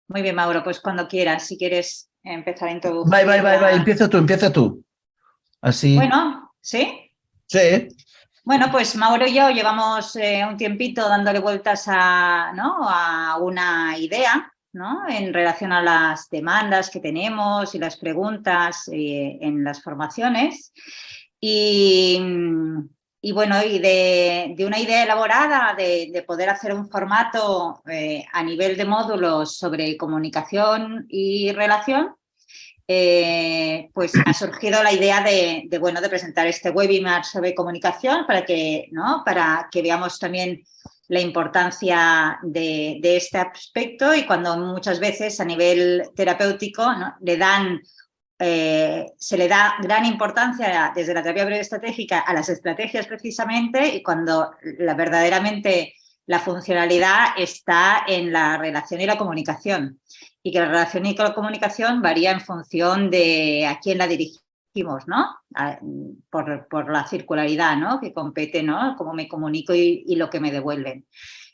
Muy bien, Mauro, pues cuando quieras, si quieres empezar a Vai, vai, introducir vai, vai, la... empieza tú. Así. Bueno, ¿sí? Sí. Bueno, pues Mauro y yo llevamos un tiempito dándole vueltas a, ¿no?, a una idea, ¿no?, en relación a las demandas que tenemos y las preguntas en las formaciones. Y, y bueno, y de una idea elaborada de poder hacer un formato a nivel de módulos sobre comunicación y relación. Pues ha surgido la idea bueno, de presentar este webinar sobre comunicación para que, ¿no?, para que veamos también la importancia de este aspecto, y cuando muchas veces a nivel terapéutico, ¿no?, se le da gran importancia desde la terapia breve estratégica a las estrategias precisamente, y cuando verdaderamente la funcionalidad está en la relación y la comunicación, y que la relación y la comunicación varía en función de a quién la dirigimos, ¿no? Por la circularidad, ¿no?, que compete, ¿no?, cómo me comunico y lo que me devuelven.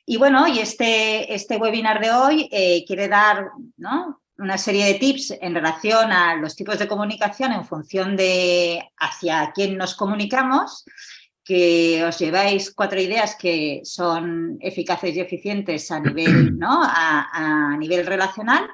Y bueno, y este webinar de hoy quiere dar, ¿no?, una serie de tips en relación a los tipos de comunicación en función de hacia quién nos comunicamos, que os lleváis 4 ideas que son eficaces y eficientes a nivel, ¿no?, a nivel relacional.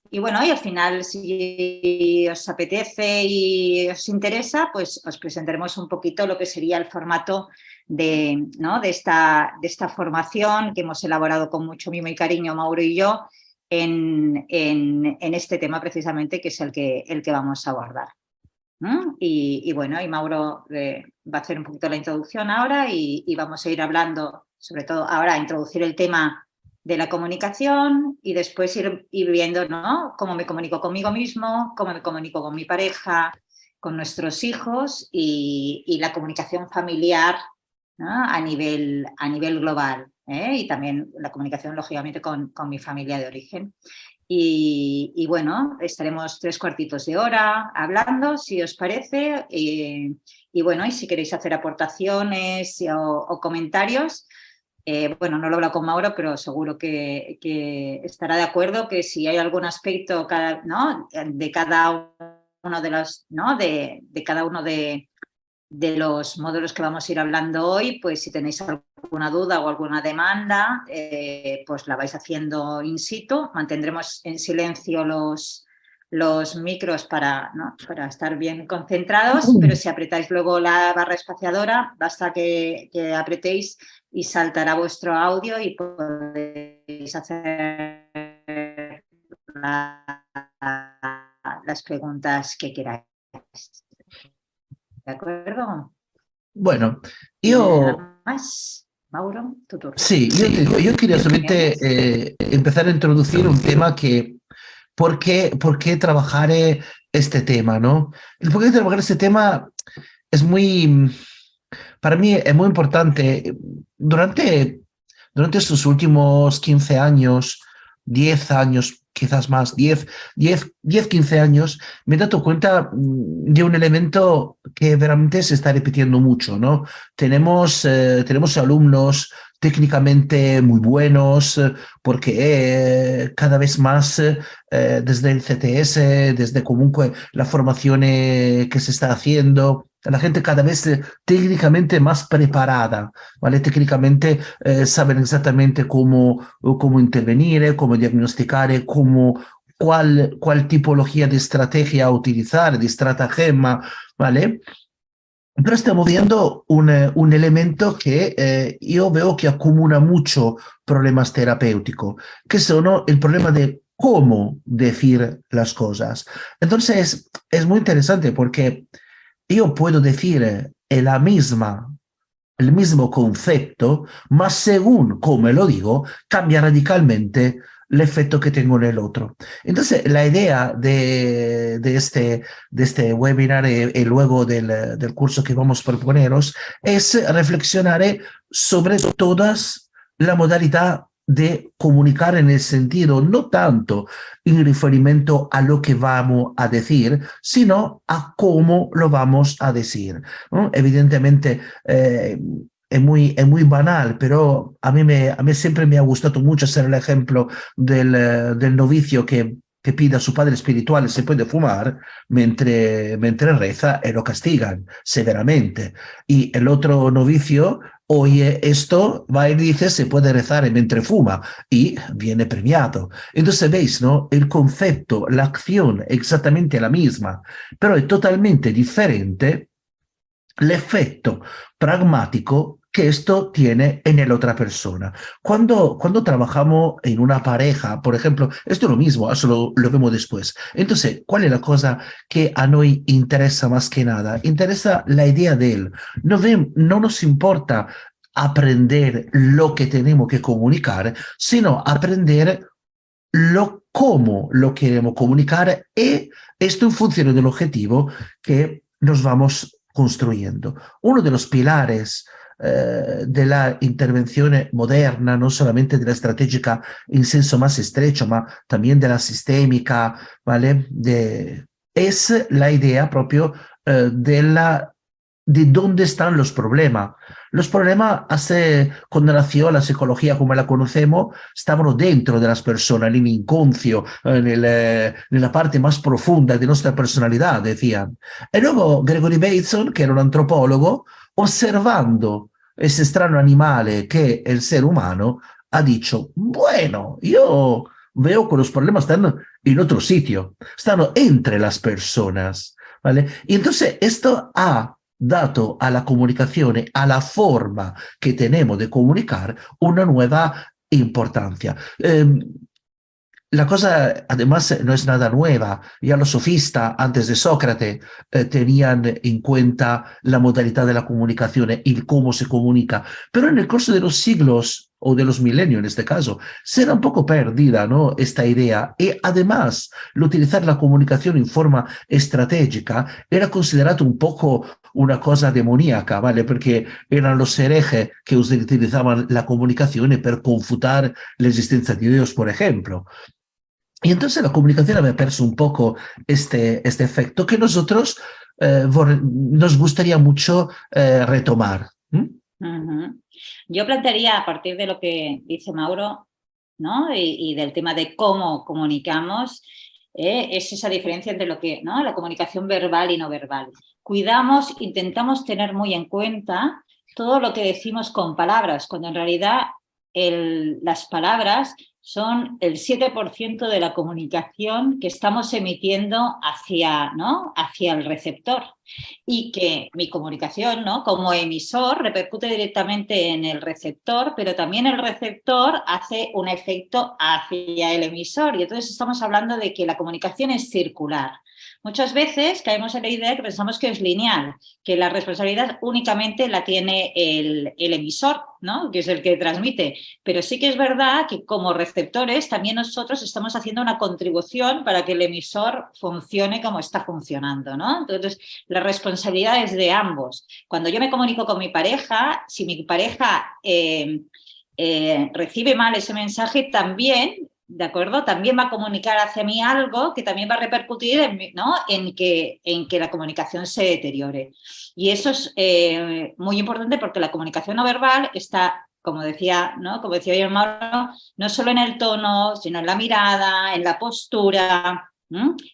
Y bueno, y al final, si os apetece y os interesa, pues os presentaremos un poquito lo que sería el formato ¿no?, de esta formación que hemos elaborado con mucho mimo y cariño Mauro y yo en este tema precisamente, que es el que vamos a abordar. Y bueno, y Mauro va a hacer un poquito la introducción ahora, y vamos a ir hablando, sobre todo ahora, a introducir el tema de la comunicación, y después ir viendo, ¿no?, cómo me comunico conmigo mismo, cómo me comunico con mi pareja, con nuestros hijos, y la comunicación familiar, ¿no?, a nivel global, y también la comunicación, lógicamente, con mi familia de origen. Y bueno, estaremos 3 cuartitos de hora hablando, si os parece, y bueno, y si queréis hacer aportaciones o comentarios, bueno, no lo he hablado con Mauro, pero seguro que estará de acuerdo que si hay algún aspecto, ¿no?, de cada uno de los, ¿no?, de cada uno de los módulos que vamos a ir hablando hoy, pues si tenéis alguna duda o alguna demanda, pues la vais haciendo in situ. Mantendremos en silencio los micros para, ¿no?, para estar bien concentrados, pero si apretáis luego la barra espaciadora, basta que apretéis y saltará vuestro audio y podéis hacer las preguntas que queráis. ¿De acuerdo? Bueno, Y yo nada más. Mauro, tu turno. sí, yo te digo, yo quería solamente empezar a introducir un tema que, por qué trabajar este tema, ¿no? El por qué trabajar este tema es muy, para mí es muy importante. Durante estos últimos 15 años, 10 años, quizás más, 15 años, me he dado cuenta de un elemento que realmente se está repitiendo mucho, ¿no? Tenemos alumnos técnicamente muy buenos, porque cada vez más desde el CTS, desde comunque la formación que se está haciendo, la gente cada vez técnicamente más preparada, ¿vale? Técnicamente saben exactamente cómo intervenir, cómo diagnosticar, cuál tipología de estrategia utilizar, de estratagema, ¿vale? Pero estamos viendo un elemento que yo veo que acumula mucho problemas terapéuticos, que son el problema de cómo decir las cosas. Entonces, es muy interesante porque yo puedo decir el mismo concepto, mas según cómo lo digo, cambia radicalmente el efecto que tengo en el otro. Entonces, la idea de este webinar y luego del curso que vamos a proponeros es reflexionar sobre todas la modalidad de comunicar en el sentido no tanto en referimiento a lo que vamos a decir, sino a cómo lo vamos a decir, ¿no? Evidentemente, es muy banal, pero a mí siempre me ha gustado mucho ser el ejemplo del novicio que pide a su padre espiritual si puede fumar mientras reza y lo castigan severamente. Y el otro novicio oye esto, va y dice se puede rezar mientras fuma y viene premiado. Entonces veis, ¿no? El concepto, la acción exactamente la misma, pero es totalmente diferente l'effetto pragmático que esto tiene en la otra persona. Cuando trabajamos en una pareja, por ejemplo, esto es lo mismo, eso lo vemos después. Entonces, ¿cuál es la cosa que a noi interesa más que nada? Interesa la idea de él. No nos importa aprender lo que tenemos que comunicar, sino aprender cómo lo queremos comunicar y esto en función del objetivo que nos vamos construyendo. Uno de los pilares de la intervención moderna, no solamente de la estratégica en senso más estrecho, ma también de la sistémica, ¿vale? Es la idea propio de dónde están los problemas. Los problemas, cuando nació la psicología como la conocemos, stavano dentro de las personas, en el inconscio, en la parte más profunda de nuestra personalidad, decían. Y luego Gregory Bateson, que era un antropólogo, observando ese extraño animale que es el ser humano, ha dicho, bueno, yo veo que los problemas están en otro sitio, están entre las personas, ¿vale? Y entonces esto ha dato alla comunicazione, alla forma che tenemos de comunicar, una nueva importancia. La cosa además no es nada nueva. Ya los sofistas antes de Sócrates tenían en cuenta la modalidad de la comunicación y cómo se comunica. Pero en el curso de los siglos o de los milenios en este caso, se era un poco perdida, ¿no? Esta idea. Y además, el utilizar la comunicación en forma estratégica era considerado un poco una cosa demoníaca, ¿vale? Porque eran los herejes que utilizaban la comunicación para confutar la existencia de Dios, por ejemplo. Y entonces la comunicación había perso un poco este efecto que nosotros nos gustaría mucho retomar. ¿Mm? Ujú. Yo plantearía, a partir de lo que dice Mauro, ¿no? Y del tema de cómo comunicamos, es esa diferencia entre lo que, ¿no? La comunicación verbal y no verbal. Cuidamos, intentamos tener muy en cuenta todo lo que decimos con palabras, cuando en realidad las palabras son el 7% de la comunicación que estamos emitiendo hacia, ¿no? Hacia el receptor. Y que mi comunicación, ¿no? Como emisor, repercute directamente en el receptor, pero también el receptor hace un efecto hacia el emisor. Y entonces estamos hablando de que la comunicación es circular. Muchas veces caemos en la idea que pensamos que es lineal, que la responsabilidad únicamente la tiene el emisor, ¿no? Que es el que transmite. Pero sí que es verdad que como receptores también nosotros estamos haciendo una contribución para que el emisor funcione como está funcionando, ¿no? Entonces, la responsabilidad es de ambos. Cuando yo me comunico con mi pareja, si mi pareja recibe mal ese mensaje, también, ¿de acuerdo? También va a comunicar hacia mí algo que también va a repercutir ¿no? en que la comunicación se deteriore. Y eso es muy importante porque la comunicación no verbal está, como decía, ¿no? Como decía yo, Mauro, no solo en el tono, sino en la mirada, en la postura,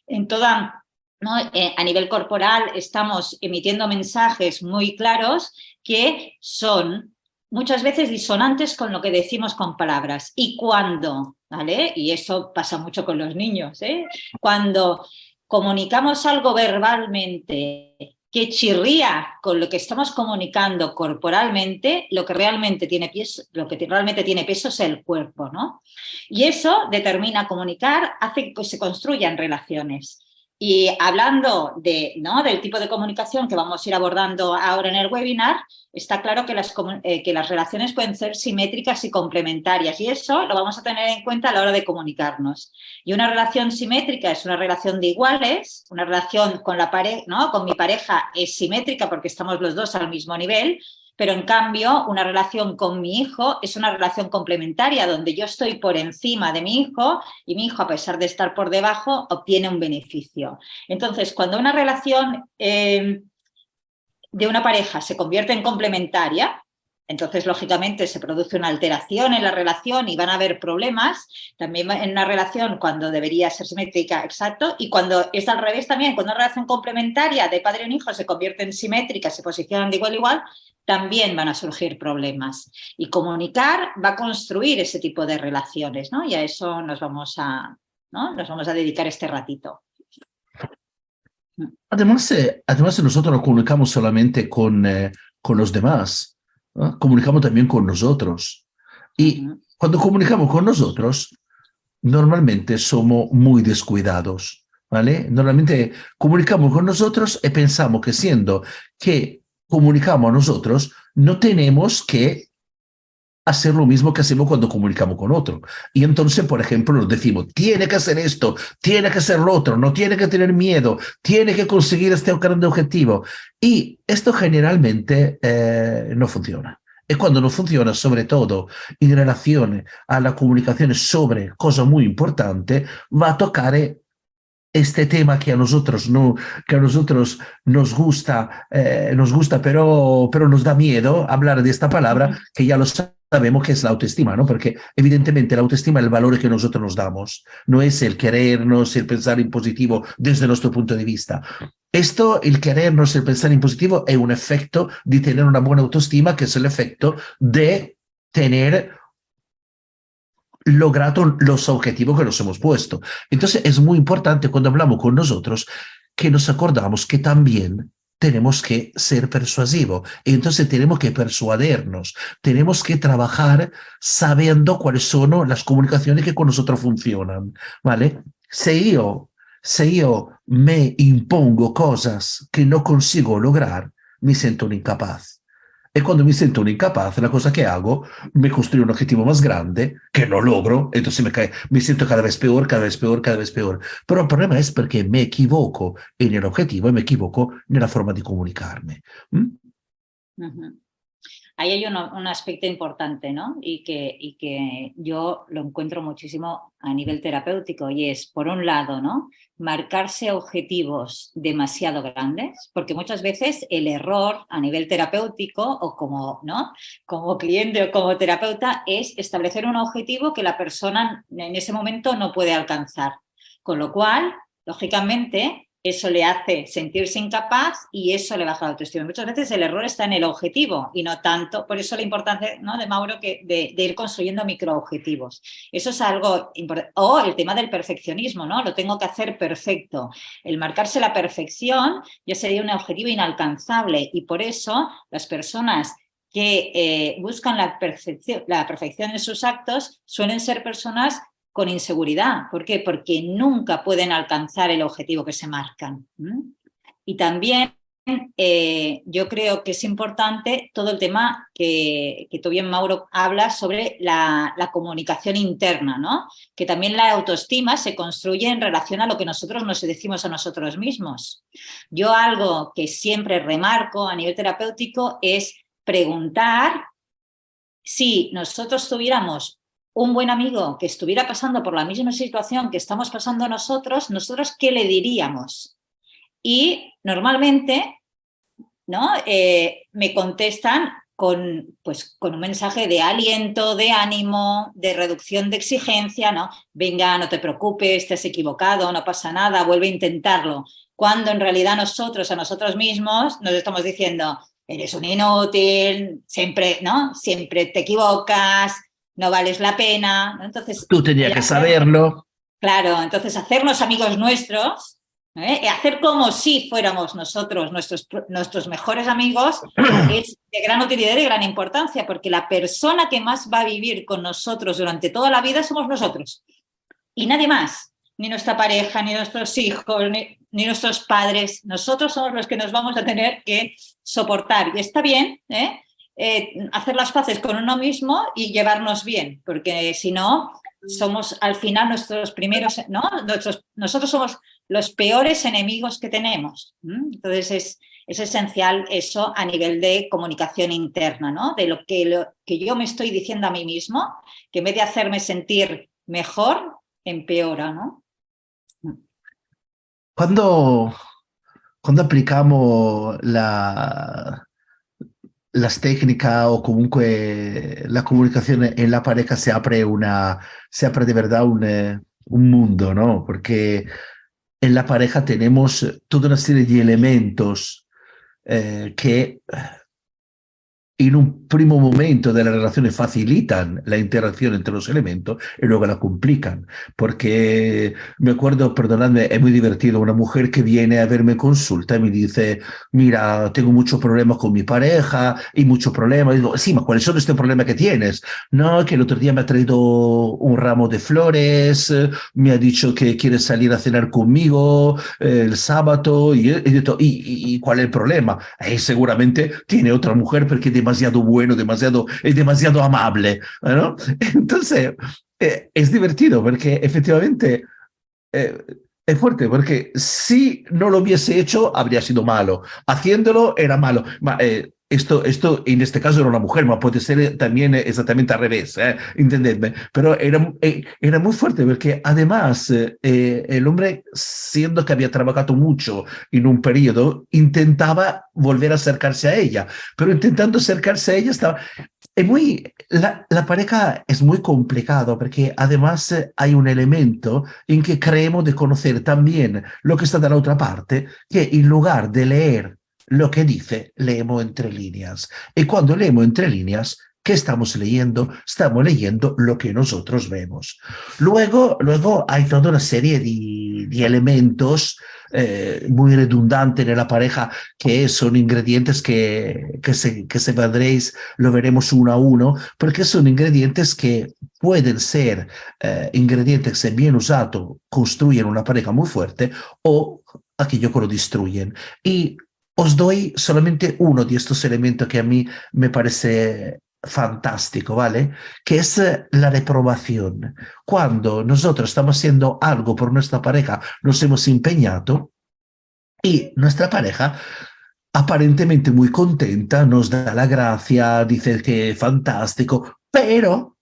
en toda... ¿no? A nivel corporal estamos emitiendo mensajes muy claros que son muchas veces disonantes con lo que decimos con palabras. Y cuando, ¿vale? Y eso pasa mucho con los niños, ¿eh? Cuando comunicamos algo verbalmente que chirría con lo que estamos comunicando corporalmente, lo que realmente tiene peso es el cuerpo, ¿no? Y eso determina comunicar, hace que se construyan relaciones. Y hablando ¿no? del tipo de comunicación que vamos a ir abordando ahora en el webinar, está claro que las relaciones pueden ser simétricas y complementarias y eso lo vamos a tener en cuenta a la hora de comunicarnos. Y una relación simétrica es una relación de iguales, una relación con ¿no? Con mi pareja es simétrica porque estamos los dos al mismo nivel, pero en cambio una relación con mi hijo es una relación complementaria donde yo estoy por encima de mi hijo y mi hijo, a pesar de estar por debajo, obtiene un beneficio. Entonces, cuando una relación de una pareja se convierte en complementaria, entonces, lógicamente, se produce una alteración en la relación y van a haber problemas. También en una relación cuando debería ser simétrica, exacto, y cuando es al revés también, cuando una relación complementaria de padre y hijo se convierte en simétrica, se posicionan de igual a igual, también van a surgir problemas. Y comunicar va a construir ese tipo de relaciones, ¿no? Y a eso nos vamos a, ¿no? Nos vamos a dedicar este ratito. Además nosotros no comunicamos solamente con los demás, ¿no? Comunicamos también con nosotros. Y cuando comunicamos con nosotros, normalmente somos muy descuidados, ¿vale? Normalmente comunicamos con nosotros y pensamos que siendo que comunicamos a nosotros, no tenemos que hacer lo mismo que hacemos cuando comunicamos con otro. Y entonces, por ejemplo, nos decimos, tiene que hacer esto, tiene que hacer lo otro, no tiene que tener miedo, tiene que conseguir este grande objetivo. Y esto generalmente no funciona. Y cuando no funciona, sobre todo en relación a la comunicación sobre cosas muy importantes, va a tocar este tema que a nosotros, no, que a nosotros nos gusta, pero nos da miedo hablar de esta palabra, que ya lo sabemos que es la autoestima, ¿no? Porque evidentemente la autoestima es el valor que nosotros nos damos, no es el querernos, el pensar en positivo desde nuestro punto de vista. Esto, el querernos, el pensar en positivo, es un efecto de tener una buena autoestima, que es el efecto de tener logrado los objetivos que nos hemos puesto. Entonces es muy importante cuando hablamos con nosotros que nos acordamos que también tenemos que ser persuasivos. Entonces tenemos que persuadernos, tenemos que trabajar sabiendo cuáles son las comunicaciones que con nosotros funcionan, ¿vale? Se yo me impongo cosas que no consigo lograr, me siento un incapaz. Y cuando me siento un incapaz, la cosa que hago, me construyo un objetivo más grande, que no logro, entonces me siento cada vez peor, cada vez peor, cada vez peor. Pero el problema es porque me equivoco en el objetivo y me equivoco en la forma de comunicarme. ¿Mm? Ahí hay un aspecto importante, ¿no? Y que yo lo encuentro muchísimo a nivel terapéutico, y es, por un lado, ¿no?, marcarse objetivos demasiado grandes, porque muchas veces el error a nivel terapéutico o como, ¿no?, como cliente o como terapeuta es establecer un objetivo que la persona en ese momento no puede alcanzar. Con lo cual, lógicamente, eso le hace sentirse incapaz y eso le baja la autoestima. Muchas veces el error está en el objetivo y no tanto, por eso la importancia, ¿no?, de Mauro, de ir construyendo microobjetivos. Eso es algo importante. O el tema del perfeccionismo, ¿no? Lo tengo que hacer perfecto. El marcarse la perfección ya sería un objetivo inalcanzable, y por eso las personas que buscan la perfección en sus actos suelen ser personas con inseguridad. ¿Por qué? Porque nunca pueden alcanzar el objetivo que se marcan. Y también yo creo que es importante todo el tema que tú bien, Mauro, hablas sobre la comunicación interna, ¿no? Que también la autoestima se construye en relación a lo que nosotros nos decimos a nosotros mismos. Yo algo que siempre remarco a nivel terapéutico es preguntar si nosotros tuviéramos un buen amigo que estuviera pasando por la misma situación que estamos pasando nosotros ¿qué le diríamos? Y normalmente, ¿no?, me contestan con un mensaje de aliento, de ánimo, de reducción de exigencia, ¿no? Venga, no te preocupes, te has equivocado, no pasa nada, vuelve a intentarlo. Cuando en realidad nosotros a nosotros mismos nos estamos diciendo, eres un inútil, siempre, ¿no?, siempre te equivocas, no vales la pena, ¿no? Entonces, Tú tenías que saberlo. Claro, entonces hacernos amigos nuestros, hacer como si fuéramos nosotros nuestros mejores amigos, es de gran utilidad y de gran importancia, porque la persona que más va a vivir con nosotros durante toda la vida somos nosotros. Y nadie más, ni nuestra pareja, ni nuestros hijos, ni nuestros padres. Nosotros somos los que nos vamos a tener que soportar. Y está bien, hacer las paces con uno mismo y llevarnos bien, porque si no, somos al final nuestros primeros, ¿no? Nosotros somos los peores enemigos que tenemos. Entonces es esencial eso a nivel de comunicación interna, ¿no? De lo que yo me estoy diciendo a mí mismo, que en vez de hacerme sentir mejor, empeora, ¿no? Cuando aplicamos las técnicas o comunque la comunicazione en la pareja se apre de verdad un mundo, ¿no? Porque en la pareja tenemos toda una serie de elementos que in un primo momento della relazione facilitan la interacción entre los elementos y luego la complican. Porque me acuerdo, perdonadme, es muy divertido, una mujer que viene a verme consulta y me dice, mira, tengo muchos problemas con mi pareja y muchos problemas. Y digo, sí, ma ¿cuáles son estos problemas que tienes? No, que el otro día me ha traído un ramo de flores, me ha dicho que quiere salir a cenar conmigo el sábado y he dicho, ¿y cuál es el problema? Seguramente tiene otra mujer porque es demasiado bueno, es demasiado amable, ¿no? Entonces, es divertido porque efectivamente eh, es fuerte, porque si no lo hubiese hecho, habría sido malo. Haciéndolo era malo. Esto en este caso era una mujer, ma puede ser también exactamente al revés, entendedme. Pero era muy fuerte porque además el hombre, siendo que había trabajado mucho en un periodo, intentaba volver a acercarse a ella, pero intentando acercarse a ella estaba... La pareja es muy complicado porque además hay un elemento en que creemos de conocer también lo que está de la otra parte, que en lugar de leer lo que dice, leemos entre líneas. Y cuando leemos entre líneas, ¿qué estamos leyendo? Estamos leyendo lo que nosotros vemos. Luego hay toda una serie de elementos muy redundantes en la pareja que son ingredientes que se vendréis, lo veremos uno a uno, porque son ingredientes que pueden ser ingredientes que bien usados construyen una pareja muy fuerte o aquello que lo destruyen. Y os doy solamente uno de estos elementos que a mí me parece fantástico, ¿vale? Que es la reprobación. Cuando nosotros estamos haciendo algo por nuestra pareja, nos hemos empeñado y nuestra pareja, aparentemente muy contenta, nos da la gracia, dice que es fantástico, pero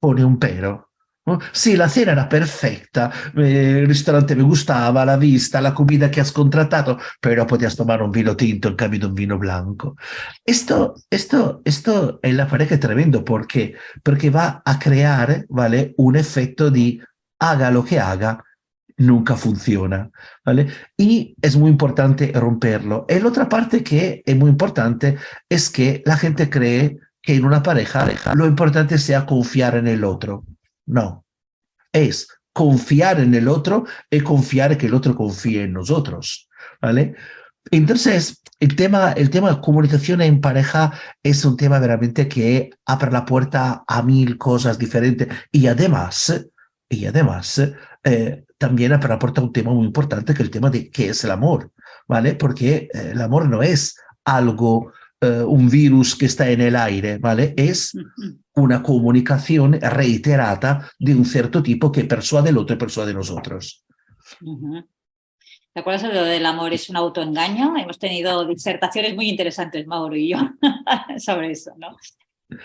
pone un pero. ¿No? Sí, la cena era perfecta, el ristorante me gustaba, la vista, la comida que has contratado, pero podías tomar un vino tinto en cambio de un vino blanco. Esto en la pareja es tremendo porque va a crear, ¿vale? Un efecto de haga lo que haga, nunca funciona, ¿vale? Y es muy importante romperlo. Y la otra parte que es muy importante es que la gente cree que en una pareja lo importante sea confiar en el otro. No, es confiar en el otro y confiar que el otro confíe en nosotros, ¿vale? Entonces, el tema de comunicación en pareja es un tema realmente que abre la puerta a mil cosas diferentes y además también abre la puerta a un tema muy importante que es el tema de qué es el amor, ¿vale? Porque el amor no es algo, un virus que está en el aire, ¿vale? Es una comunicación reiterada de un cierto tipo que persuade al otro y persuade a nosotros. ¿Te acuerdas de lo del amor es un autoengaño? Hemos tenido disertaciones muy interesantes, Mauro y yo, sobre eso, ¿no?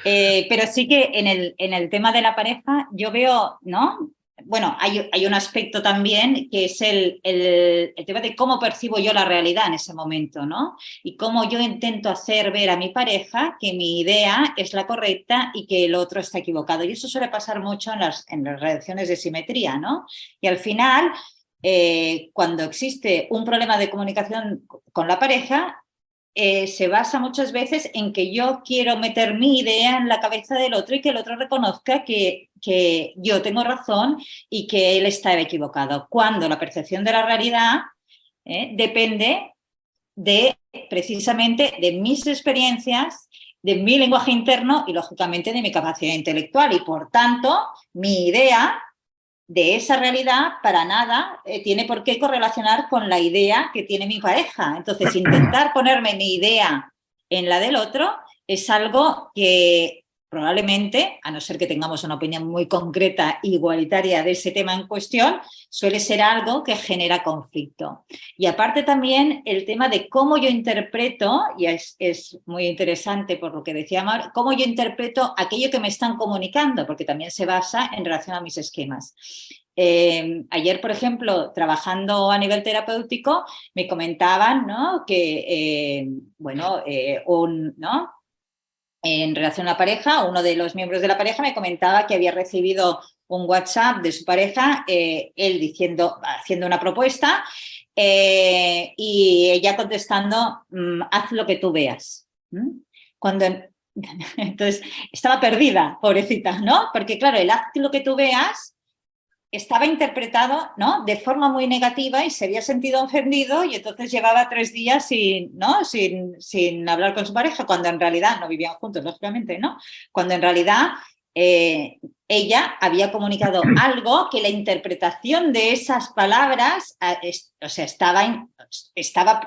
Pero sí que en el tema de la pareja yo veo, ¿no? Bueno, hay un aspecto también que es el tema de cómo percibo yo la realidad en ese momento, ¿no? Y cómo yo intento hacer ver a mi pareja que mi idea es la correcta y que el otro está equivocado. Y eso suele pasar mucho en las relaciones de simetría, ¿no? Y al final, cuando existe un problema de comunicación con la pareja, se basa muchas veces en que yo quiero meter mi idea en la cabeza del otro y que el otro reconozca que yo tengo razón y que él está equivocado, cuando la percepción de la realidad depende de precisamente de mis experiencias, de mi lenguaje interno y lógicamente de mi capacidad intelectual y por tanto mi idea de esa realidad para nada tiene por qué correlacionar con la idea que tiene mi pareja. Entonces, intentar ponerme mi idea en la del otro es algo que probablemente, a no ser que tengamos una opinión muy concreta e igualitaria de ese tema en cuestión, suele ser algo que genera conflicto. Y aparte también el tema de cómo yo interpreto, y es muy interesante por lo que decía Mar, cómo yo interpreto aquello que me están comunicando, porque también se basa en relación a mis esquemas. Ayer, por ejemplo, trabajando a nivel terapéutico, me comentaban, ¿no? Que, ¿no? en relación a la pareja, uno de los miembros de la pareja me comentaba que había recibido un WhatsApp de su pareja, él haciendo una propuesta y ella contestando, haz lo que tú veas. Cuando, entonces, estaba perdida, pobrecita, ¿no? Porque claro, el haz lo que tú veas estaba interpretado, ¿no?, de forma muy negativa y se había sentido ofendido y entonces llevaba 3 días sin hablar con su pareja, cuando en realidad no vivían juntos, lógicamente, ¿no? Cuando en realidad ella había comunicado algo que la interpretación de esas palabras, o sea, estaba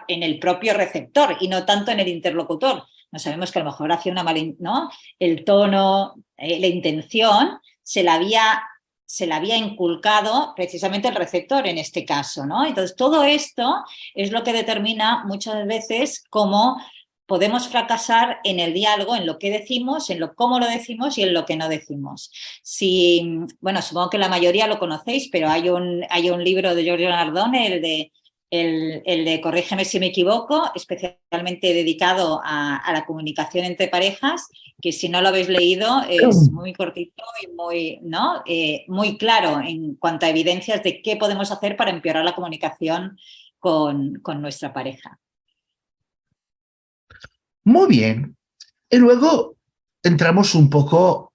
en el propio receptor y no tanto en el interlocutor. No sabemos que a lo mejor hacía una mala, ¿no? El tono, la intención se la había inculcado precisamente el receptor en este caso, ¿no? Entonces, todo esto es lo que determina muchas veces cómo podemos fracasar en el diálogo, en lo que decimos, en cómo lo decimos y en lo que no decimos. Bueno, supongo que la mayoría lo conocéis, pero hay un libro de Giorgio Nardone, el de Corrígeme si me equivoco, especialmente dedicado a la comunicación entre parejas, que si no lo habéis leído es muy cortito y muy, ¿no? Muy claro en cuanto a evidencias de qué podemos hacer para empeorar la comunicación con nuestra pareja. Muy bien. Y luego entramos un poco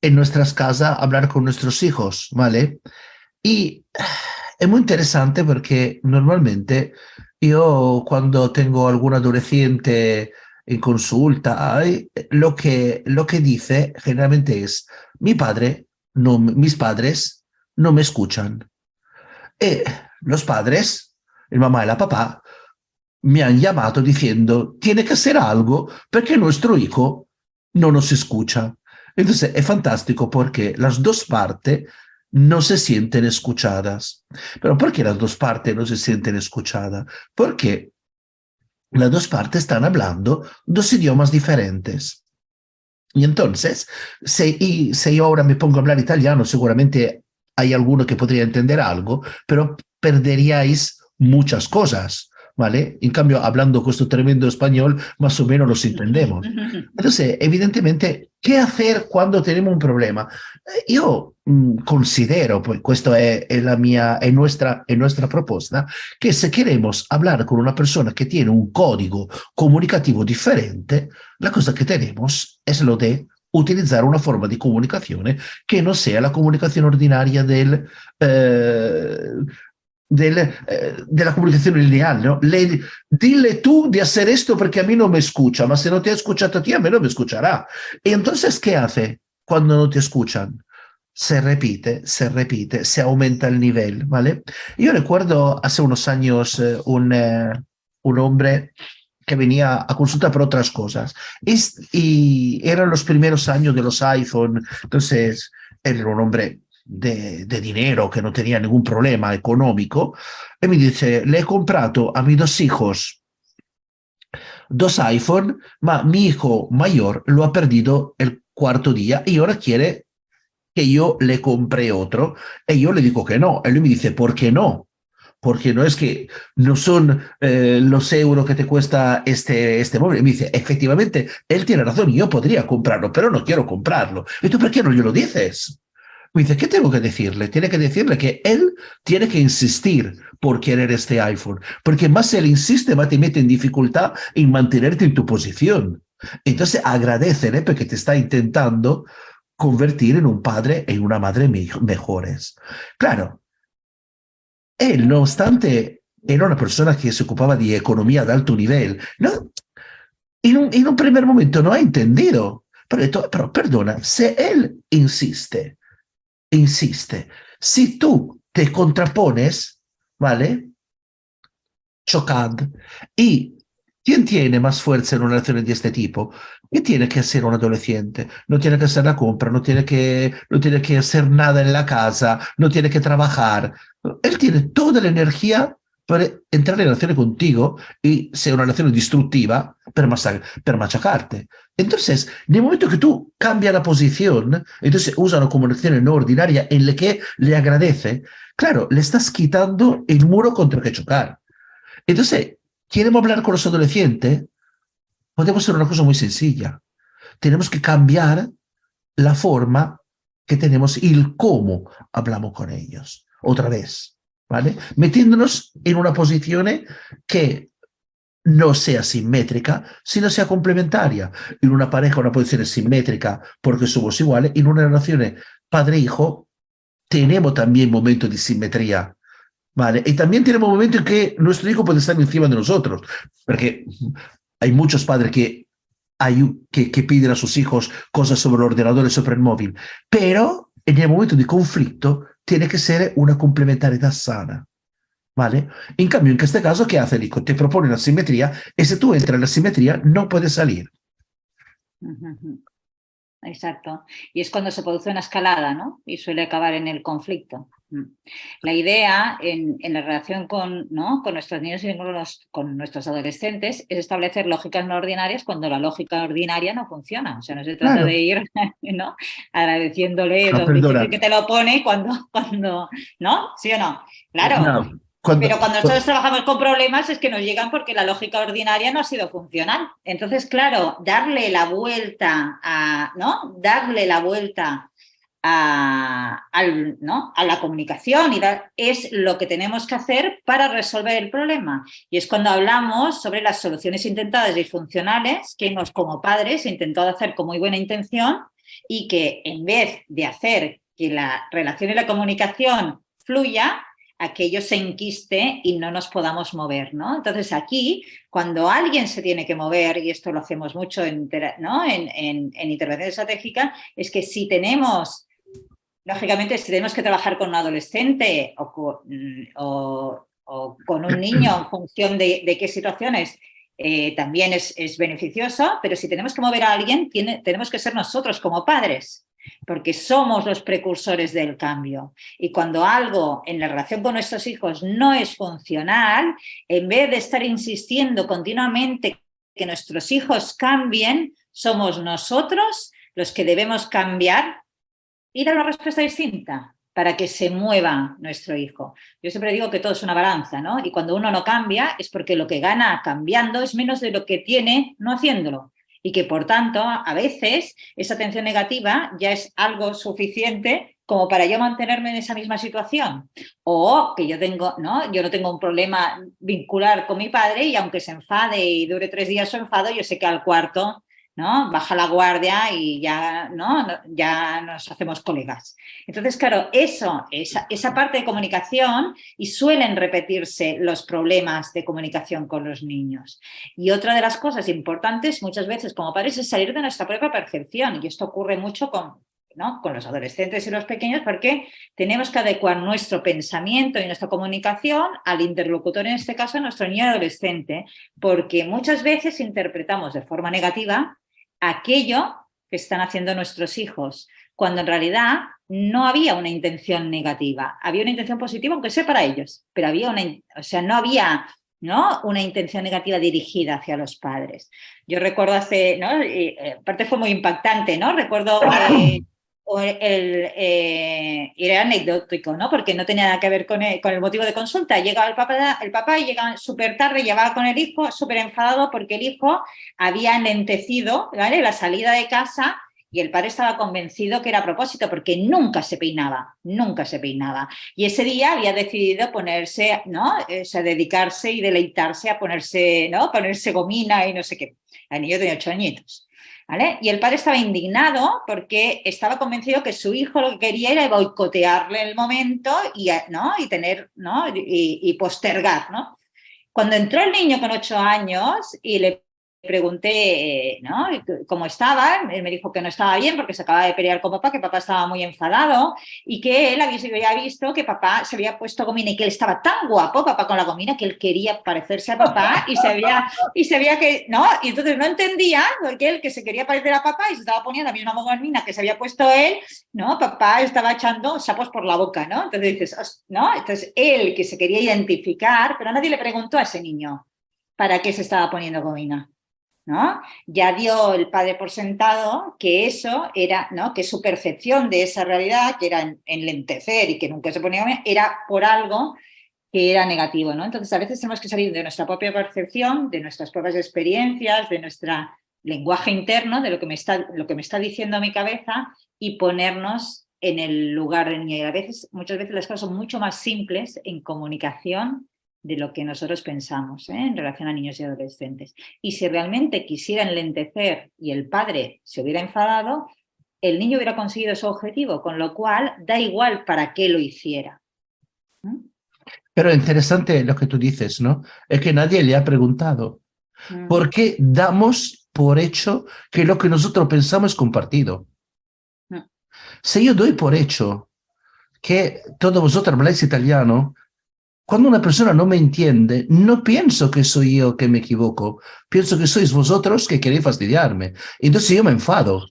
en nuestras casas a hablar con nuestros hijos, ¿vale? Y es muy interesante porque normalmente yo cuando tengo algún adolescente en consulta, lo que dice generalmente es, mis padres no me escuchan. Y los padres, el mamá y la papá, me han llamado diciendo, tiene que hacer algo porque nuestro hijo no nos escucha. Entonces es fantástico porque las dos partes no se sienten escuchadas. Pero ¿por qué las dos partes no se sienten escuchadas? Porque las dos partes están hablando dos idiomas diferentes. Y entonces, si yo ahora me pongo a hablar italiano, seguramente hay alguno que podría entender algo, pero perderíais muchas cosas, ¿vale? En cambio, hablando con este tremendo español, más o menos los entendemos. Entonces, evidentemente, ¿qué hacer cuando tenemos un problema? Io considero, pues questa è nuestra proposta, che se queremos hablar con una persona que tiene un código comunicativo diferente, la cosa que tenemos es lo de utilizar una forma di comunicazione che non sia la comunicazione ordinaria della comunicazione lineal, ¿no? Dile tú de hacer esto porque a mí no me escucha, ma se no te ha escuchado a ti, a mí no me escuchará. Y entonces, ¿qué hace cuando no te escuchan? Se repite, se aumenta el nivel, ¿vale? Yo recuerdo hace unos años un hombre que venía a consulta por otras cosas. Y eran los primeros años de los iPhone, entonces él era un hombre de dinero que no tenía ningún problema económico, y me dice, le he comprado a mis 2 hijos 2 iPhone, ma mi hijo mayor lo ha perdido el cuarto día y ahora quiere que yo le compre otro. Y yo le digo que no. Él me dice, ¿por qué no? Porque no es que no son los euros que te cuesta este móvil. Y me dice, efectivamente, él tiene razón, yo podría comprarlo, pero no quiero comprarlo. ¿Y tú por qué no yo lo dices? Me dice, ¿qué tengo que decirle? Tiene que decirle que él tiene que insistir por querer este iPhone, porque más él insiste, más te mete en dificultad en mantenerte en tu posición. Entonces agradecele porque te está intentando convertir en un padre e en una madre mejores. Claro, él, no obstante, era una persona que se ocupaba de economía de alto nivel. No, en un primer momento no ha entendido. Pero perdona, si él insiste, si tú te contrapones, ¿vale? Chocad. ¿Y quién tiene más fuerza en una relación de este tipo? ¿Qué tiene que hacer un adolescente? No tiene que hacer la compra, no tiene que hacer nada en la casa, no tiene que trabajar. Él tiene toda la energía para entrar en relación contigo y ser una relación destructiva per machacarte. Entonces, en el momento que tú cambias la posición, entonces usa una comunicación no ordinaria en la que le agradece, claro, le estás quitando el muro contra el que chocar. Entonces, queremos hablar con los adolescentes, podemos hacer una cosa muy sencilla. tenemos que cambiar la forma que tenemos y el cómo hablamos con ellos. Otra vez, ¿vale? Metiéndonos en una posición que no sea simétrica, sino sea complementaria. En una pareja, una posición es simétrica porque somos iguales. En una relación padre-hijo, tenemos también momentos de simetría, ¿vale? Y también tenemos momentos en que nuestro hijo puede estar encima de nosotros, porque hay muchos padres que piden a sus hijos cosas sobre el ordenador y sobre el móvil, pero en el momento de conflicto tiene que ser una complementariedad sana, ¿vale? En cambio, en este caso, ¿qué hace el hijo? Te propone una simetría y si tú entras en la simetría no puedes salir. Exacto. Y es cuando se produce una escalada, ¿no? Y suele acabar en el conflicto. La idea en la relación con, ¿no?, con nuestros niños y con nuestros adolescentes es establecer lógicas no ordinarias cuando la lógica ordinaria no funciona. O sea, no se trata Claro. de ir, ¿no?, agradeciéndole No, lo difícil perdona. que te lo pone cuando, ¿no? ¿Sí o no? Claro. No, Pero cuando nosotros trabajamos con problemas es que nos llegan porque la lógica ordinaria no ha sido funcional. Entonces, claro, darle la vuelta a, ¿no?, darle la vuelta ¿no?, a la comunicación es lo que tenemos que hacer para resolver el problema. Y es cuando hablamos sobre las soluciones intentadas disfuncionales que hemos como padres intentado hacer con muy buena intención y que en vez de hacer que la relación y la comunicación fluya, aquello se enquiste y no nos podamos mover, ¿no? Entonces aquí, cuando alguien se tiene que mover, y esto lo hacemos mucho ¿no?, en intervención estratégica, es que si tenemos, lógicamente, si tenemos que trabajar con un adolescente o con un niño en función de qué situaciones, también es beneficioso, pero si tenemos que mover a alguien, tenemos que ser nosotros como padres, porque somos los precursores del cambio. Y cuando algo en la relación con nuestros hijos no es funcional, en vez de estar insistiendo continuamente que nuestros hijos cambien, somos nosotros los que debemos cambiar y dar una respuesta distinta para que se mueva nuestro hijo. Yo siempre digo que todo es una balanza, ¿no? Y cuando uno no cambia es porque lo que gana cambiando es menos de lo que tiene no haciéndolo. Y que, por tanto, a veces esa atención negativa ya es algo suficiente como para yo mantenerme en esa misma situación. O que yo no tengo un problema vincular con mi padre y aunque se enfade y dure 3 días su enfado, yo sé que al cuarto, ¿no?, baja la guardia y ya, ¿no?, ya nos hacemos colegas. Entonces, claro, esa parte de comunicación, y suelen repetirse los problemas de comunicación con los niños. Y otra de las cosas importantes muchas veces como padres es salir de nuestra propia percepción, y esto ocurre mucho con los adolescentes y los pequeños, porque tenemos que adecuar nuestro pensamiento y nuestra comunicación al interlocutor, en este caso, nuestro niño adolescente, porque muchas veces interpretamos de forma negativa aquello que están haciendo nuestros hijos, cuando en realidad no había una intención negativa, había una intención positiva, aunque sea para ellos, pero no había, ¿no?, una intención negativa dirigida hacia los padres. Yo recuerdo ¿no?, aparte fue muy impactante, ¿no? Recuerdo era anecdótico, ¿no?, porque no tenía nada que ver con el motivo de consulta. Llegaba el papá y llegaba súper tarde, llevaba con el hijo súper enfadado porque el hijo había enlentecido, ¿vale?, la salida de casa, y el padre estaba convencido que era a propósito porque nunca se peinaba. Y ese día había decidido ponerse, ¿no?, dedicarse y deleitarse a ponerse gomina y no sé qué. El niño tenía 8 añitos. ¿Vale? Y el padre estaba indignado porque estaba convencido que su hijo lo que quería era boicotearle el momento ¿no?, y tener, ¿no?, y postergar, ¿no? Cuando entró el niño con 8 años y le pregunté, ¿no?, cómo estaba, él me dijo que no estaba bien porque se acababa de pelear con papá, que papá estaba muy enfadado y que él había visto que papá se había puesto gomina y que él estaba tan guapo, papá con la gomina, que él quería parecerse a papá y se veía que, ¿no? Y entonces no entendía porque él, que se quería parecer a papá y se estaba poniendo la misma gomina que se había puesto él, ¿no? Papá estaba echando sapos por la boca, ¿no? Entonces dices, ¿no? Entonces él, que se quería identificar, pero nadie le preguntó a ese niño para qué se estaba poniendo gomina, ¿no? Ya dio el padre por sentado que eso era, ¿no?, que su percepción de esa realidad, que era enlentecer y que nunca se ponía, era por algo que era negativo, ¿no? Entonces, a veces tenemos que salir de nuestra propia percepción, de nuestras propias experiencias, de nuestra lenguaje interno de lo que me está diciendo mi cabeza y ponernos en el lugar del niño. Y muchas veces las cosas son mucho más simples en comunicación de lo que nosotros pensamos, en relación a niños y adolescentes. Y si realmente quisiera enlentecer y el padre se hubiera enfadado, el niño hubiera conseguido su objetivo, con lo cual da igual para qué lo hiciera. Pero interesante lo que tú dices, ¿no? Es que nadie le ha preguntado. ¿Por qué damos por hecho que lo que nosotros pensamos es compartido? Si yo doy por hecho que todos vosotros habláis italiano, cuando una persona no me entiende, no pienso que soy yo que me equivoco, pienso que sois vosotros que queréis fastidiarme. Entonces yo me enfado.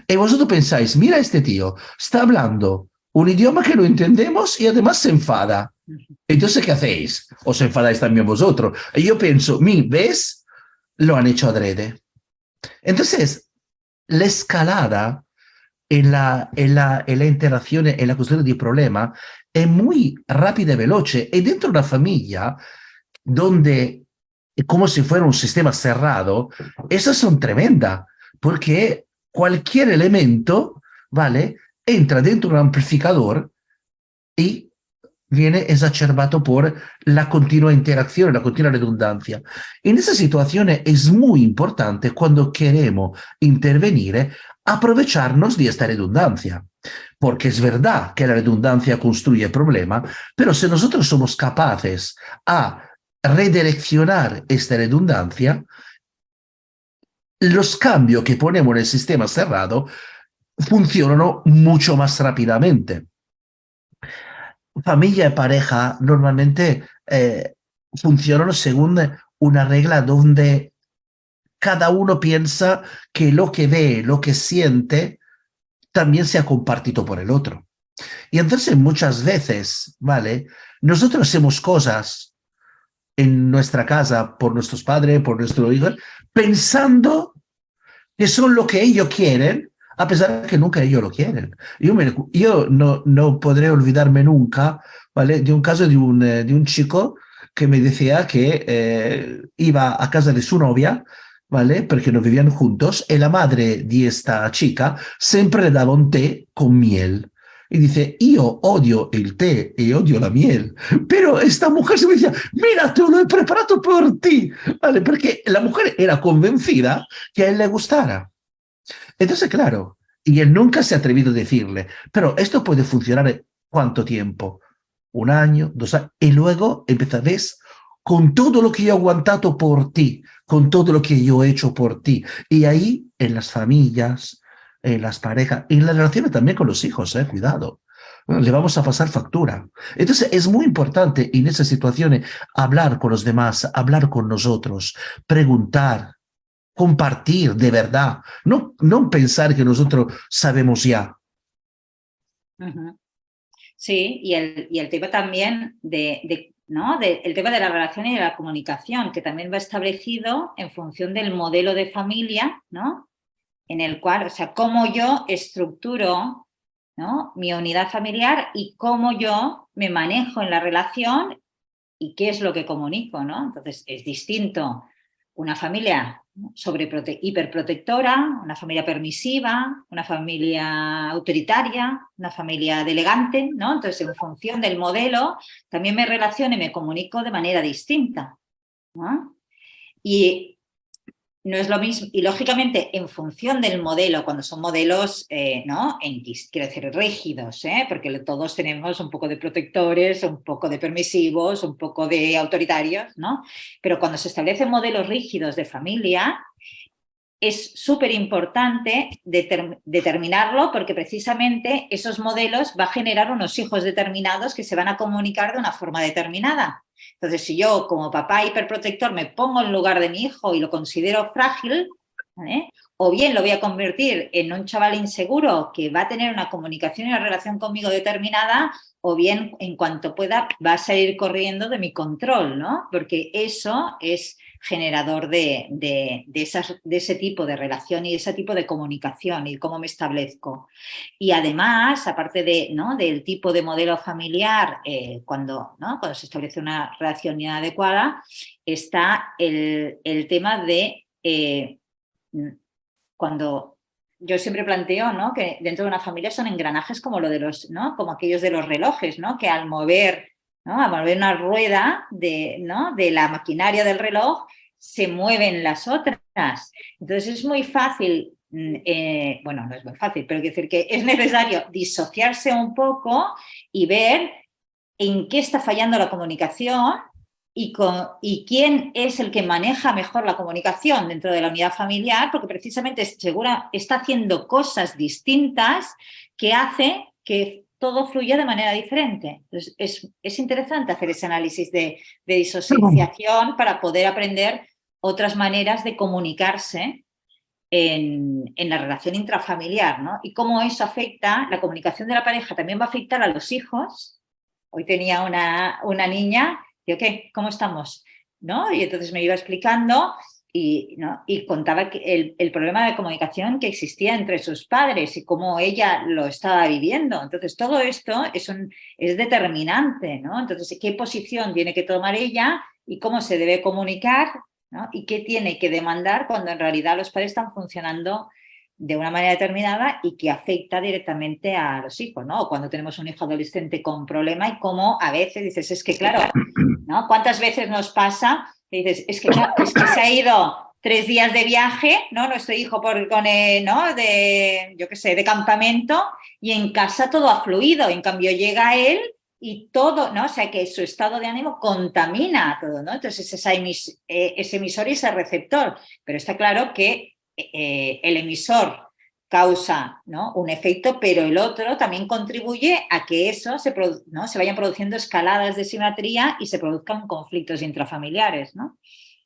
Y vosotros pensáis, mira este tío, está hablando un idioma que no entendemos y además se enfada. Entonces, ¿qué hacéis? ¿Os enfadáis también vosotros? Y yo pienso, ¿ves? Lo han hecho adrede. Entonces, la escalada en la interacción, en la cuestión del problema, es muy rápida y veloce. Y dentro de una familia, donde como si fuera un sistema cerrado, esas son tremendas, porque cualquier elemento, ¿vale? Entra dentro de un amplificador y viene exacerbado por la continua interacción, la continua redundancia. En esas situaciones es muy importante cuando queremos intervenir, aprovecharnos de esta redundancia. Porque es verdad que la redundancia construye problema, pero si nosotros somos capaces a redireccionar esta redundancia, los cambios que ponemos en el sistema cerrado funcionan mucho más rápidamente. Familia y pareja normalmente funcionan según una regla donde cada uno piensa que lo que ve, lo que siente, también sea compartido por el otro. Y entonces muchas veces, ¿vale? Nosotros hacemos cosas en nuestra casa por nuestros padres, por nuestros hijos, pensando que son lo que ellos quieren, a pesar de que nunca ellos lo quieren. Yo no podré olvidarme nunca, ¿vale? De un caso de un chico que me decía que iba a casa de su novia, ¿vale? Porque no vivían juntos, y la madre de esta chica siempre le daba un té con miel. Y dice, yo odio el té y odio la miel, pero esta mujer se me decía, mira, te lo he preparado por ti, ¿vale? Porque la mujer era convencida que a él le gustara. Entonces, claro, y él nunca se ha atrevido a decirle, pero esto puede funcionar en ¿cuánto tiempo? Un año, 2 años, y luego empieza, ¿ves? Con todo lo que yo he aguantado por ti, con todo lo que yo he hecho por ti. Y ahí, en las familias, en las parejas, en las relaciones también con los hijos, cuidado. Bueno, le vamos a pasar factura. Entonces, es muy importante en esas situaciones hablar con los demás, hablar con nosotros, preguntar, compartir de verdad, no pensar que nosotros sabemos ya. Sí, y el tema también ¿no? El tema de la relación y de la comunicación, que también va establecido en función del modelo de familia, ¿no? En el cual, o sea, cómo yo estructuro, ¿no? Mi unidad familiar y cómo yo me manejo en la relación y qué es lo que comunico, ¿no? Entonces, es distinto una familia hiperprotectora, una familia permisiva, una familia autoritaria, una familia delegante, ¿no? Entonces, en función del modelo, también me relaciono y me comunico de manera distinta, ¿no? Y no es lo mismo, y lógicamente en función del modelo, cuando son modelos, ¿no? Quiero decir, rígidos, porque todos tenemos un poco de protectores, un poco de permisivos, un poco de autoritarios, ¿no? Pero cuando se establecen modelos rígidos de familia, es súper importante determinarlo porque precisamente esos modelos va a generar unos hijos determinados que se van a comunicar de una forma determinada. Entonces, si yo como papá hiperprotector me pongo en lugar de mi hijo y lo considero frágil, ¿vale? O bien lo voy a convertir en un chaval inseguro que va a tener una comunicación y una relación conmigo determinada, o bien en cuanto pueda va a salir corriendo de mi control, ¿no? Porque eso es generador de ese tipo de relación y ese tipo de comunicación y cómo me establezco. Y además, aparte ¿no? del tipo de modelo familiar, ¿no? Cuando se establece una relación inadecuada, está el tema de cuando yo siempre planteo, ¿no?, que dentro de una familia son engranajes como lo de los, ¿no?, como aquellos de los relojes, ¿no?, que al mover, ¿no?, al mover una rueda de, ¿no?, de la maquinaria del reloj se mueven las otras. Entonces es muy fácil, bueno, no es muy fácil, pero quiero decir que es necesario disociarse un poco y ver en qué está fallando la comunicación y quién es el que maneja mejor la comunicación dentro de la unidad familiar, porque precisamente está haciendo cosas distintas que hace que todo fluya de manera diferente. Entonces, es interesante hacer ese análisis de disociación para poder aprender otras maneras de comunicarse en la relación intrafamiliar, ¿no? Y cómo eso afecta, la comunicación de la pareja también va a afectar a los hijos. Hoy tenía una niña, digo, ¿qué? ¿Cómo estamos? ¿No? Y entonces me iba explicando ¿no?, y contaba que el problema de comunicación que existía entre sus padres y cómo ella lo estaba viviendo. Entonces, todo esto es determinante, ¿no? Entonces, ¿qué posición tiene que tomar ella y cómo se debe comunicar, ¿no?, y qué tiene que demandar cuando en realidad los padres están funcionando de una manera determinada y que afecta directamente a los hijos, ¿no? O cuando tenemos un hijo adolescente con problema y cómo a veces dices, es que claro, ¿no? ¿Cuántas veces nos pasa? Y dices, es que se ha ido 3 días de viaje, ¿no?, nuestro hijo ¿no?, yo qué sé, de campamento, y en casa todo ha fluido. En cambio llega él y todo, ¿no? O sea, que su estado de ánimo contamina todo, ¿no? Entonces ese emisor y ese receptor. Pero está claro que el emisor causa, ¿no?, un efecto, pero el otro también contribuye a que eso ¿no?, se vayan produciendo escaladas de simetría y se produzcan conflictos intrafamiliares, ¿no?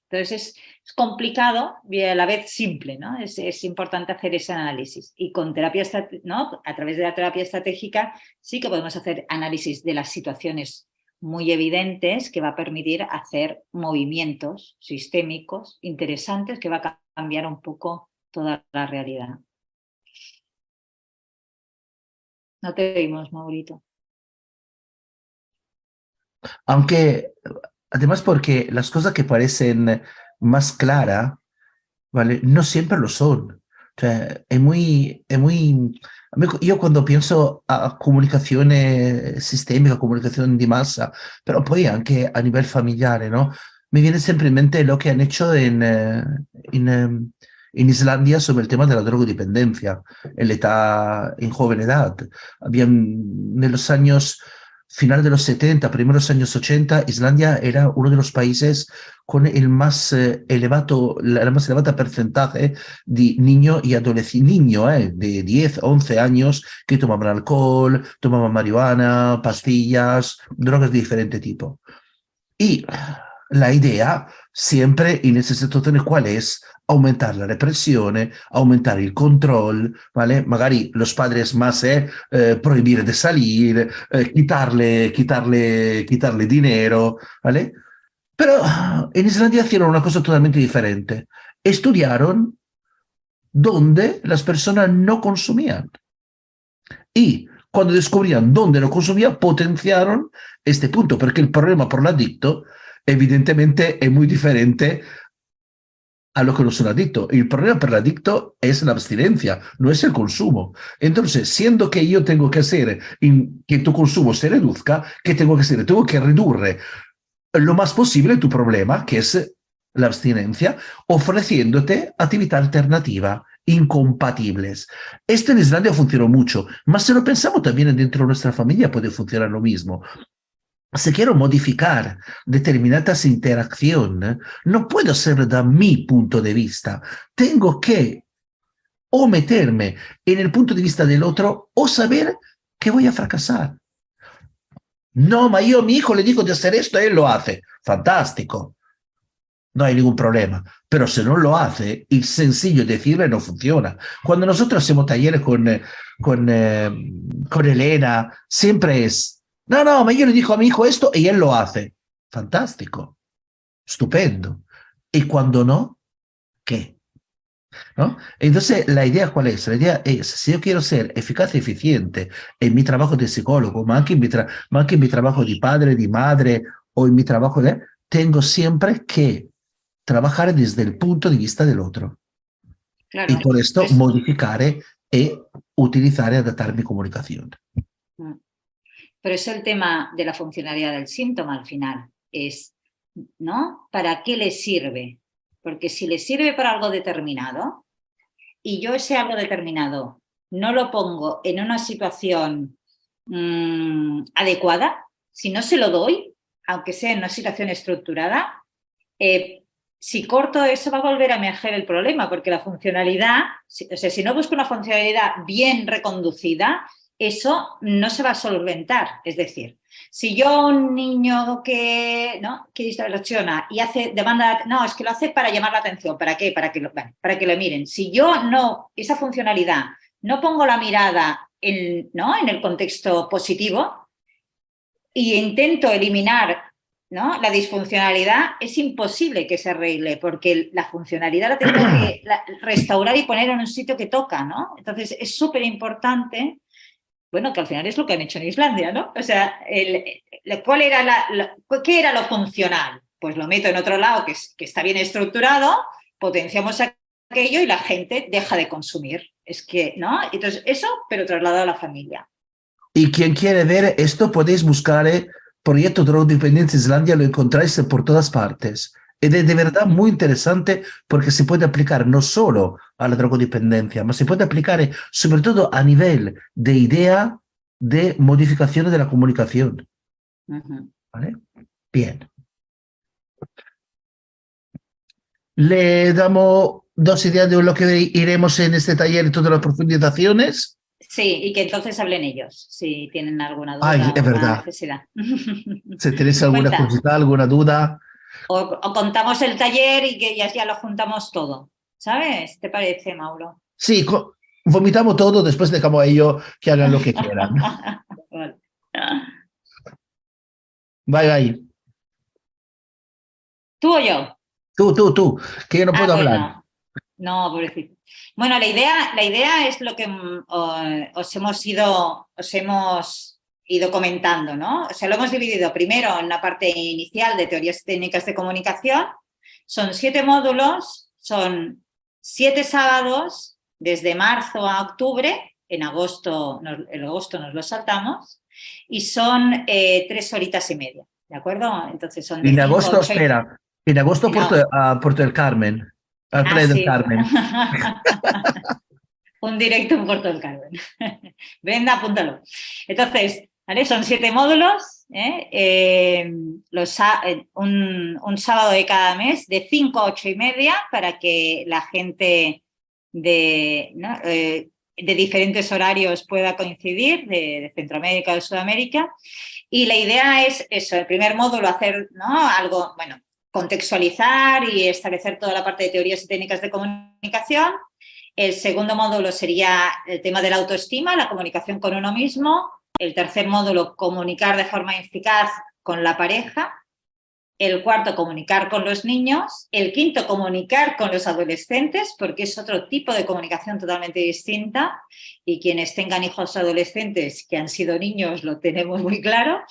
Entonces es complicado y a la vez simple, ¿no? Es importante hacer ese análisis. Y con terapia, ¿no?, a través de la terapia estratégica sí que podemos hacer análisis de las situaciones muy evidentes que va a permitir hacer movimientos sistémicos interesantes que va a cambiar un poco toda la realidad. No te oímos, Maurito. Aunque, además, porque las cosas que parecen más claras, ¿vale?, no siempre lo son. O sea, yo cuando pienso a comunicazione sistemica, comunicación de masa, pero poi anche a nivel familiare, ¿no? Me viene siempre en mente lo que han hecho en Islandia sobre el tema de la drogodependencia en joven edad. En los años final de los 70, primeros años 80, Islandia era uno de los países con el más la más elevata percentaje de niños y adolescentes, de 10, 11 años que tomaban alcohol, tomaban marihuana, pastillas, drogas de diferente tipo. Y la idea siempre en esa situazione qual es aumentar la represione, aumentar il control, ¿vale? Magari los padres más prohibir de salir, quitarle dinero, ¿vale? Pero en Islandia hicieron una cosa totalmente diferente. Estudiaron dónde las personas no consumían. Y cuando descubrían dónde no consumían, potenciaron este punto, porque el problema por el adicto evidentemente es muy diferente a lo que no es un adicto. El problema para el adicto es la abstinencia, no es el consumo. Entonces, siendo que yo tengo que hacer que tu consumo se reduzca, ¿qué tengo que hacer? Tengo que reducir lo más posible tu problema, que es la abstinencia, ofreciéndote actividad alternativa, incompatibles. Esto en Islandia funcionó mucho, mas si lo pensamos también dentro de nuestra familia puede funcionar lo mismo. Si quiero modificar determinadas interacciones, no puedo hacerlo da mi punto de vista. Tengo que o meterme en el punto de vista del otro o saber que voy a fracasar. No, ma io a mi hijo le digo de hacer esto y él lo hace. Fantástico. No hay ningún problema. Pero si no lo hace, el sencillo decirle no funciona. Cuando nosotros hacemos talleres con Elena, siempre es, no, ma io le digo a mi hijo esto y él lo hace. Fantástico. Estupendo. Y cuando no, ¿qué? ¿No? Entonces, ¿la idea cuál es? La idea es, si yo quiero ser eficaz y eficiente en mi trabajo de psicólogo, ma anche en mi trabajo de padre, de madre, o en mi trabajo tengo siempre que trabajar desde el punto de vista del otro. claro. Y por esto Pues, modificar y utilizar y adaptar mi comunicación. por eso el tema de la funcionalidad del síntoma al final es, ¿no? ¿Para qué le sirve? Porque si le sirve para algo determinado y yo ese algo determinado no lo pongo en una situación adecuada, si no se lo doy, aunque sea en una situación estructurada, si corto eso va a volver a emerger el problema, porque la funcionalidad, o sea, si no busco una funcionalidad bien reconducida, eso no se va a solventar. Es decir, si yo un niño que distorsiona y demanda, no, es que lo hace para llamar la atención, ¿para qué? Para que lo miren. Si yo no, esa funcionalidad, no pongo la mirada en el contexto positivo y intento eliminar, ¿no?, la disfuncionalidad, es imposible que se arregle, porque la funcionalidad la tengo que restaurar y poner en un sitio que toca, ¿no? Entonces es súper importante, bueno, que al final es lo que han hecho en Islandia, ¿no? O sea, ¿qué era lo funcional? Pues lo meto en otro lado que está bien estructurado, potenciamos aquello y la gente deja de consumir. Es que, ¿no? Entonces eso, pero trasladado a la familia. Y quien quiere ver esto, podéis buscar Proyecto Drogodependencia Islandia, lo encontráis por todas partes. Es de verdad muy interesante porque se puede aplicar no solo a la drogodependencia, pero se puede aplicar sobre todo a nivel de idea de modificaciones de la comunicación. ¿Vale? Bien. Le damos dos ideas de lo que iremos en este taller y todas las profundizaciones. Sí, y que entonces hablen ellos, si tienen alguna duda, Ay, es alguna verdad. necesidad. Si tenéis alguna Cuenta. cosita, alguna duda. O contamos el taller y que ya lo juntamos todo. ¿Sabes? ¿Te parece, Mauro? Sí, vomitamos todo, después dejamos a ellos que hagan lo que quieran. Vale. Bye, bye. ¿Tú o yo? Tú, que yo no puedo hablar. Bueno. No, pobrecito. Bueno, la idea es lo que os hemos ido comentando, ¿no? O sea, lo hemos dividido primero en la parte inicial de teorías técnicas de comunicación. Son 7 módulos, son 7 sábados, desde marzo a octubre. En agosto nos lo saltamos. Y son 3 horitas y media, ¿de acuerdo? Entonces son de En 5 a agosto, 8. espera. En agosto, a Puerto del Carmen. Al Playa del Sí. Carmen. Un directo en Puerto del Carmen. Brenda, apúntalo. Entonces, ¿vale? Son 7 módulos, un sábado de cada mes, de 5 a 8 y media, para que la gente de diferentes horarios pueda coincidir, de Centroamérica o de Sudamérica. Y la idea es eso, el primer módulo hacer, ¿no?, algo, bueno, contextualizar y establecer toda la parte de teorías y técnicas de comunicación. El segundo módulo sería el tema de la autoestima, la comunicación con uno mismo. El tercer módulo, comunicar de forma eficaz con la pareja. El cuarto, comunicar con los niños. El quinto, comunicar con los adolescentes, porque es otro tipo de comunicación totalmente distinta. Y quienes tengan hijos adolescentes que han sido niños lo tenemos muy claro.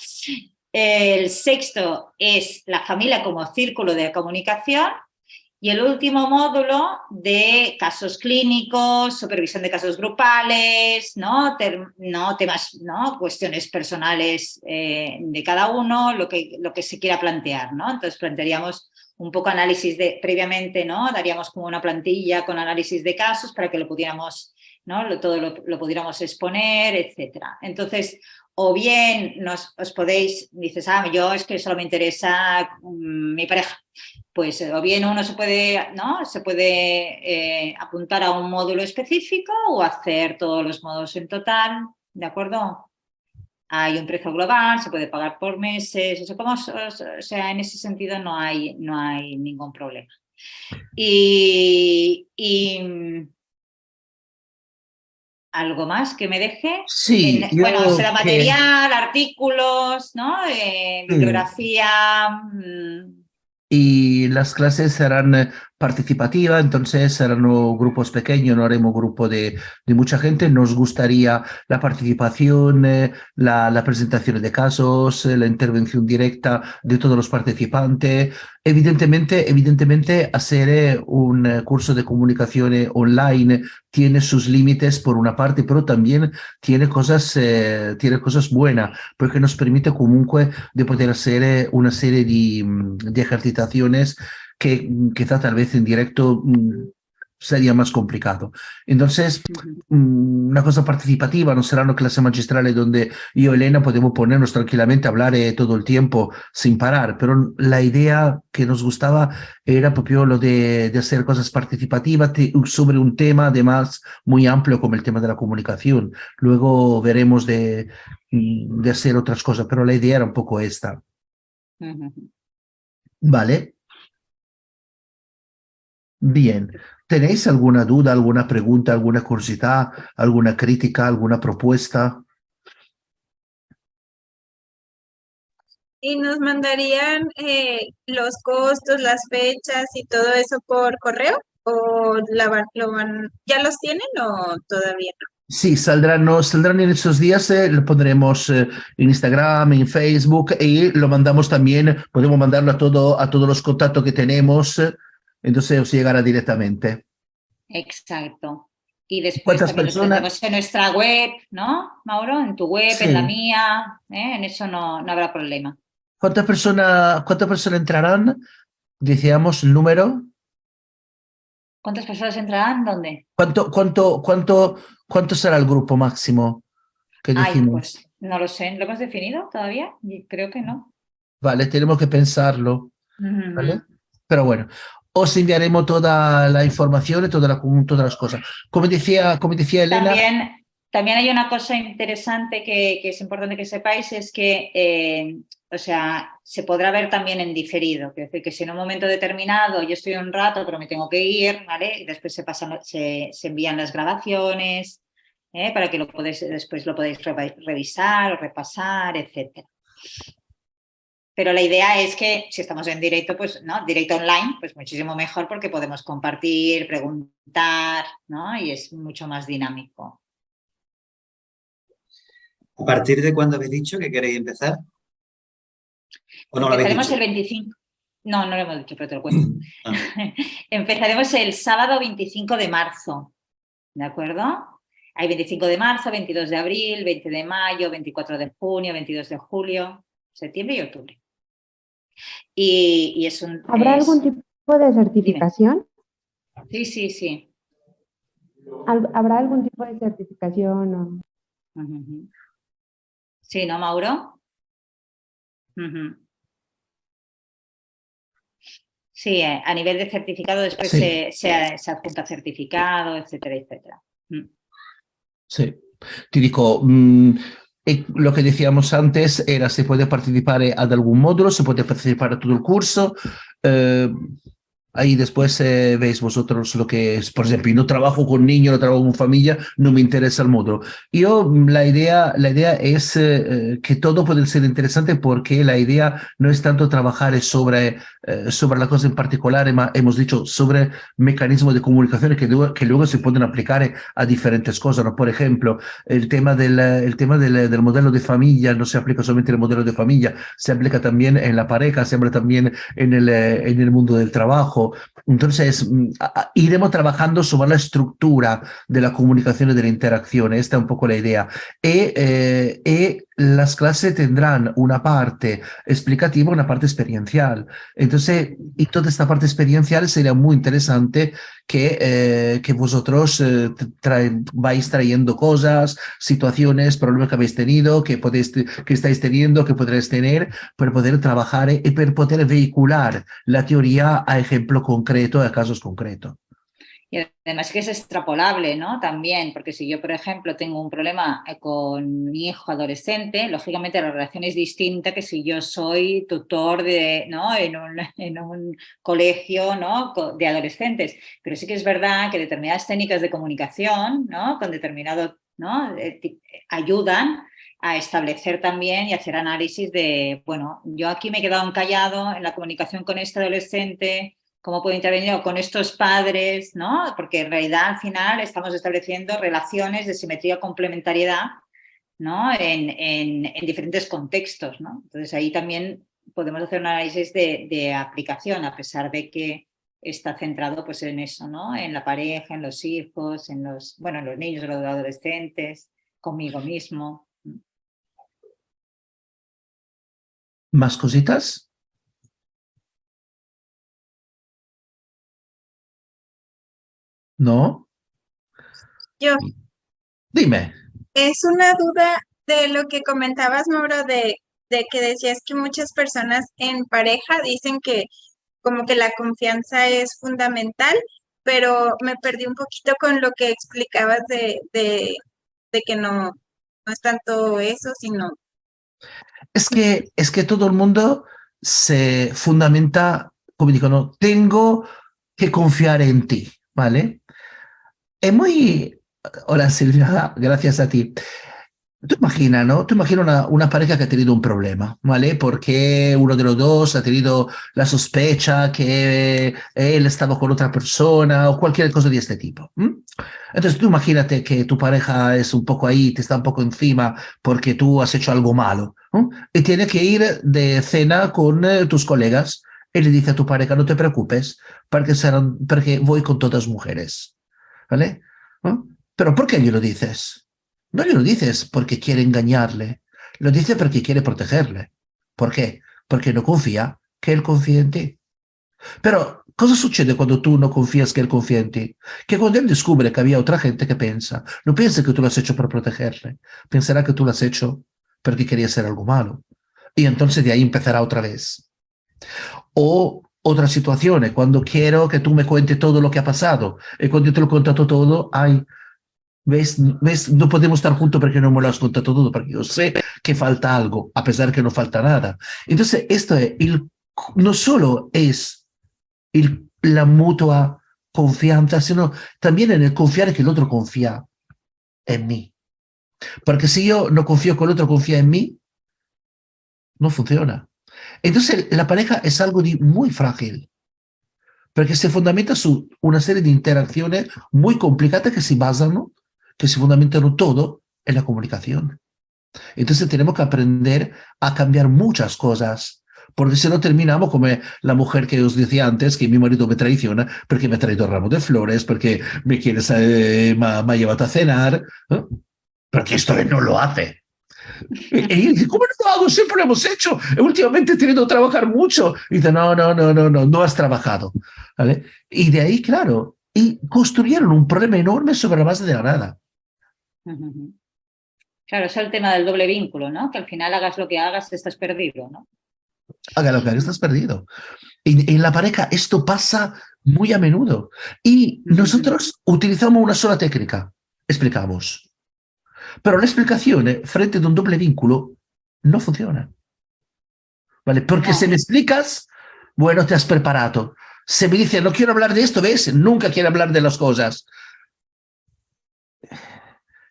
El sexto es la familia como círculo de comunicación. Y el último módulo de casos clínicos, supervisión de casos grupales, ¿no? Temas, ¿no?, cuestiones personales de cada uno, lo que se quiera plantear, ¿no? Entonces plantearíamos un poco análisis previamente, ¿no? Daríamos como una plantilla con análisis de casos para que lo pudiéramos, ¿no?, lo pudiéramos exponer, etcétera. Entonces, o bien os podéis, dices, yo es que solo me interesa mi pareja. Pues o bien uno se puede apuntar a un módulo específico o hacer todos los módulos en total, ¿de acuerdo? Hay un precio global, se puede pagar por meses, o sea, en ese sentido no hay ningún problema. Y ¿algo más que me deje? Sí, Bueno, yo será material, artículos, ¿no? Bibliografía. Y las clases serán participativa, entonces serán grupos pequeños, no haremos grupo de mucha gente. Nos gustaría la participación, la presentación de casos, la intervención directa de todos los participantes. Evidentemente hacer un curso de comunicación online tiene sus límites por una parte, pero también tiene cosas buenas, porque nos permite comunque de poder hacer una serie de ejercitaciones que quizá tal vez en directo sería más complicado. Entonces, una cosa participativa, no serán clases magistrales donde yo y Elena podemos ponernos tranquilamente a hablar todo el tiempo sin parar, pero la idea que nos gustaba era propio lo de hacer cosas participativas sobre un tema además muy amplio como el tema de la comunicación. Luego veremos de hacer otras cosas, pero la idea era un poco esta. ¿Vale? Bien. ¿Tenéis alguna duda, alguna pregunta, alguna curiosidad, alguna crítica, alguna propuesta? ¿Y nos mandarían los costos, las fechas y todo eso por correo? ¿O ya los tienen o todavía no? Sí, saldrán, no, saldrán en estos días, lo pondremos en Instagram, en Facebook y lo mandamos también, podemos mandarlo a todos los contactos que tenemos, entonces os llegará directamente. Exacto. Y después ¿Cuántas también lo personas? tendremos en nuestra web, ¿no, Mauro? En tu web, en la Sí. mía, en eso no habrá problema. Cuántas personas entrarán? Decíamos el número. ¿Cuántas personas entrarán? ¿Dónde? ¿Cuánto será el grupo máximo que Ay, decimos? pues no lo sé. ¿Lo hemos definido todavía? Creo que no. Vale, tenemos que pensarlo, ¿vale? Ujú. Pero bueno, os enviaremos toda la información y todas las cosas. Como decía Elena, También hay una cosa interesante que es importante que sepáis, es que, o sea, se podrá ver también en diferido. Es decir, que si en un momento determinado yo estoy un rato, pero me tengo que ir, ¿vale? Y después se envían las grabaciones, para que después lo podéis revisar o repasar, etcétera. Pero la idea es que si estamos en directo, pues, ¿no? Directo online, pues muchísimo mejor porque podemos compartir, preguntar, ¿no? Y es mucho más dinámico. ¿A partir de cuándo habéis dicho que queréis empezar? ¿O no lo habéis Empezaremos dicho? el 25. No lo hemos dicho, pero te lo cuento. Ah. Empezaremos el sábado 25 de marzo, ¿de acuerdo? Hay 25 de marzo, 22 de abril, 20 de mayo, 24 de junio, 22 de julio, septiembre y octubre. Y es un... ¿Habrá algún tipo de certificación? Dime. Sí. ¿Habrá algún tipo de certificación? O... Sí, ¿no, Mauro? Sí, a nivel de certificado después sí. se adjunta certificado, etcétera, etcétera. Sí, te digo, lo que decíamos antes era se puede participar a algún módulo, se puede participar a todo el curso. Ahí después veis vosotros lo que es, por ejemplo, yo no trabajo con niños, no trabajo con familia, no me interesa el módulo. La idea es que todo puede ser interesante porque la idea no es tanto trabajar sobre la cosa en particular, hemos dicho sobre mecanismos de comunicación que luego se pueden aplicar a diferentes cosas, ¿no? Por ejemplo, el tema del modelo de familia no se aplica solamente en el modelo de familia, se aplica también en la pareja, se aplica también en el mundo del trabajo. Entonces, iremos trabajando sobre la estructura de la comunicación y de la interacción. Esta es un poco la idea. Y las clases tendrán una parte explicativa, una parte experiencial. Entonces, y toda esta parte experiencial sería muy interesante que vosotros vais trayendo cosas, situaciones, problemas que habéis tenido, que estáis teniendo, que podréis tener, para poder trabajar y para poder vehicular la teoría a ejemplo concreto, a casos concretos. Y además que es extrapolable, ¿no? También, porque si yo, por ejemplo, tengo un problema con mi hijo adolescente, lógicamente la relación es distinta que si yo soy tutor ¿no? en un colegio, ¿no? de adolescentes. Pero sí que es verdad que determinadas técnicas de comunicación, ¿no? Con determinado, ¿no? Ayudan a establecer también y hacer análisis de, bueno, yo aquí me he quedado encallado en la comunicación con este adolescente, ¿Cómo puedo intervenir con estos padres? ¿No? Porque en realidad al final estamos estableciendo relaciones de simetría complementariedad, ¿no? En diferentes contextos, ¿no? Entonces ahí también podemos hacer un análisis de aplicación, a pesar de que está centrado pues, en eso, ¿no? En la pareja, en los hijos, en los niños, en los adolescentes, conmigo mismo. ¿Más cositas? ¿No? Yo, Dime. es una duda de lo que comentabas, Mauro, de que decías que muchas personas en pareja dicen que como que la confianza es fundamental, pero me perdí un poquito con lo que explicabas de que no es tanto eso, sino... Es que todo el mundo se fundamenta, como digo, no, tengo que confiar en ti, ¿vale? Es muy... Hola Silvia, gracias a ti. Tú imaginas, ¿no? Tú imaginas una pareja que ha tenido un problema, ¿vale? Porque uno de los dos ha tenido la sospecha que él estaba con otra persona o cualquier cosa de este tipo. ¿M? Entonces tú imagínate que tu pareja es un poco ahí, te está un poco encima porque tú has hecho algo malo, ¿no? Y tiene que ir de cena con tus colegas y le dice a tu pareja, no te preocupes, porque voy con todas mujeres, ¿vale? ¿No? Pero ¿por qué yo lo dices? No le lo dices porque quiere engañarle, lo dice porque quiere protegerle. ¿Por qué? Porque no confía que él confía en ti. Pero, cosa succede cuando tú no confías que él confía en ti? Que cuando él descubre que había otra gente que piensa, no piensa que tú lo has hecho para protegerle, pensará que tú lo has hecho porque quería hacer algo malo. Y entonces de ahí empezará otra vez. O otra situación, cuando quiero que tú me cuentes todo lo que ha pasado, y cuando yo te lo he contado todo, ay, ¿ves? No podemos estar juntos porque no me lo has contado todo, porque yo sé que falta algo, a pesar que no falta nada. Entonces, no solo es la mutua confianza, sino también en el confiar que el otro confía en mí. Porque si yo no confío que el otro confía en mí, no funciona. Entonces, la pareja es algo muy frágil, porque se fundamenta su una serie de interacciones muy complicadas que se fundamentan todo en la comunicación. Entonces tenemos que aprender a cambiar muchas cosas, porque si no terminamos como la mujer que os decía antes, que mi marido me traiciona porque me ha traído ramo de flores, porque me ha llevado a cenar, ¿eh? Porque esto él no lo hace. Y él dice, ¿cómo no lo hago? Siempre lo hemos hecho. Últimamente he tenido que trabajar mucho. Y dice, no has trabajado. ¿Vale? Y de ahí, claro, y construyeron un problema enorme sobre la base de la nada. Claro, es el tema del doble vínculo, ¿no? Que al final hagas lo que hagas, estás perdido, ¿no? Haga lo que hagas, estás perdido. En la pareja esto pasa muy a menudo. Y nosotros utilizamos una sola técnica. Explicamos. Pero la explicación frente a un doble vínculo no funciona. ¿Vale? Porque No. si me explicas, bueno, te has preparado. Se me dice, no quiero hablar de esto, ¿ves? Nunca quiero hablar de las cosas.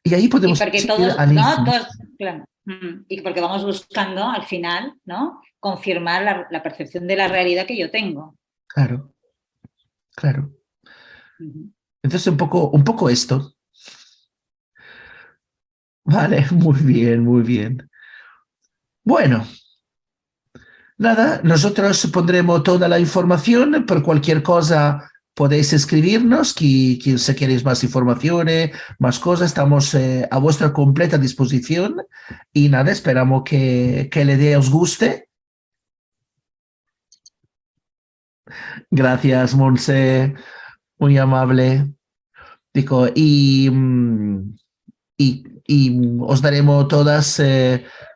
Y ahí podemos Y porque ir todos, al ¿no? inicio. Claro. Y porque vamos buscando al final, ¿no? Confirmar la percepción de la realidad que yo tengo. Claro, claro. Entonces un poco esto. Vale, muy bien, muy bien. Bueno, nada, nosotros pondremos toda la información. Por cualquier cosa podéis escribirnos. Si queréis más informaciones, más cosas, estamos a vuestra completa disposición. Y nada, esperamos que la idea os guste. Gracias, Monse, muy amable. Digo, y os daremos toda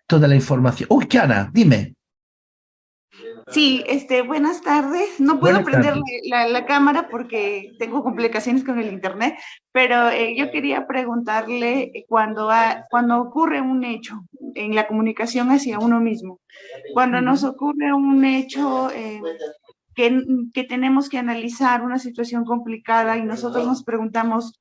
la información. Uy, Kiana, dime. Sí, buenas tardes. No puedo Buenas prender tardes. la cámara porque tengo complicaciones con el internet, pero yo quería preguntarle cuando ocurre un hecho en la comunicación hacia uno mismo, cuando nos ocurre un hecho que tenemos que analizar una situación complicada y nosotros nos preguntamos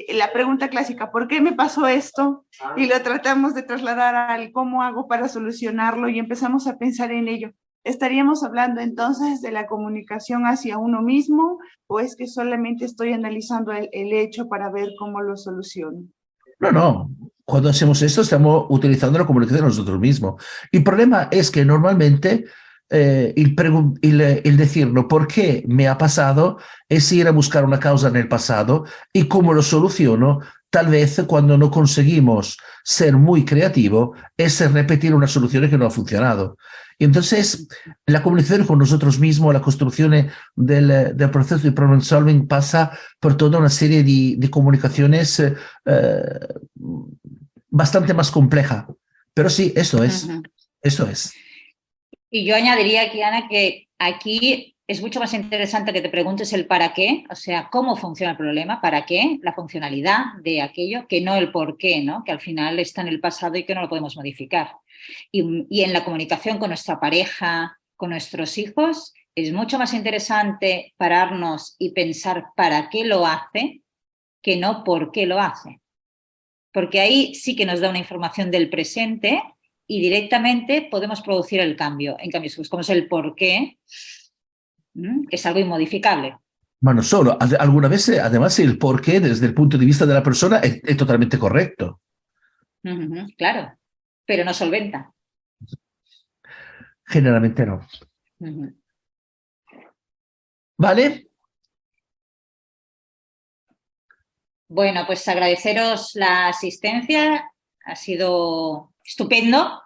la pregunta clásica, ¿por qué me pasó esto? Y lo tratamos de trasladar al cómo hago para solucionarlo y empezamos a pensar en ello. ¿estaríamos hablando entonces de la comunicación hacia uno mismo o es que solamente estoy analizando el hecho para ver cómo lo soluciono? No. Cuando hacemos esto estamos utilizando la comunicación nosotros mismos. El problema es que normalmente el decirlo por qué me ha pasado es ir a buscar una causa en el pasado y cómo lo soluciono. Tal vez cuando no conseguimos ser muy creativo es repetir una solución que no ha funcionado. Y entonces la comunicación con nosotros mismos, la construcción del proceso de problem solving pasa por toda una serie de comunicaciones bastante más compleja. Pero sí, eso es. Eso es. Y yo añadiría aquí, Ana, que aquí es mucho más interesante que te preguntes el para qué, o sea, cómo funciona el problema, para qué, la funcionalidad de aquello, que no el por qué, ¿no? Que al final está en el pasado y que no lo podemos modificar. Y en la comunicación con nuestra pareja, con nuestros hijos, es mucho más interesante pararnos y pensar para qué lo hace que no por qué lo hace. Porque ahí sí que nos da una información del presente y directamente podemos producir el cambio. En cambio, como es el por qué, es algo inmodificable. Bueno, solo, alguna vez, además, el por qué desde el punto de vista de la persona es totalmente correcto. Claro, pero no solventa. Generalmente no. ¿Vale? Bueno, pues agradeceros la asistencia, ha sido estupendo,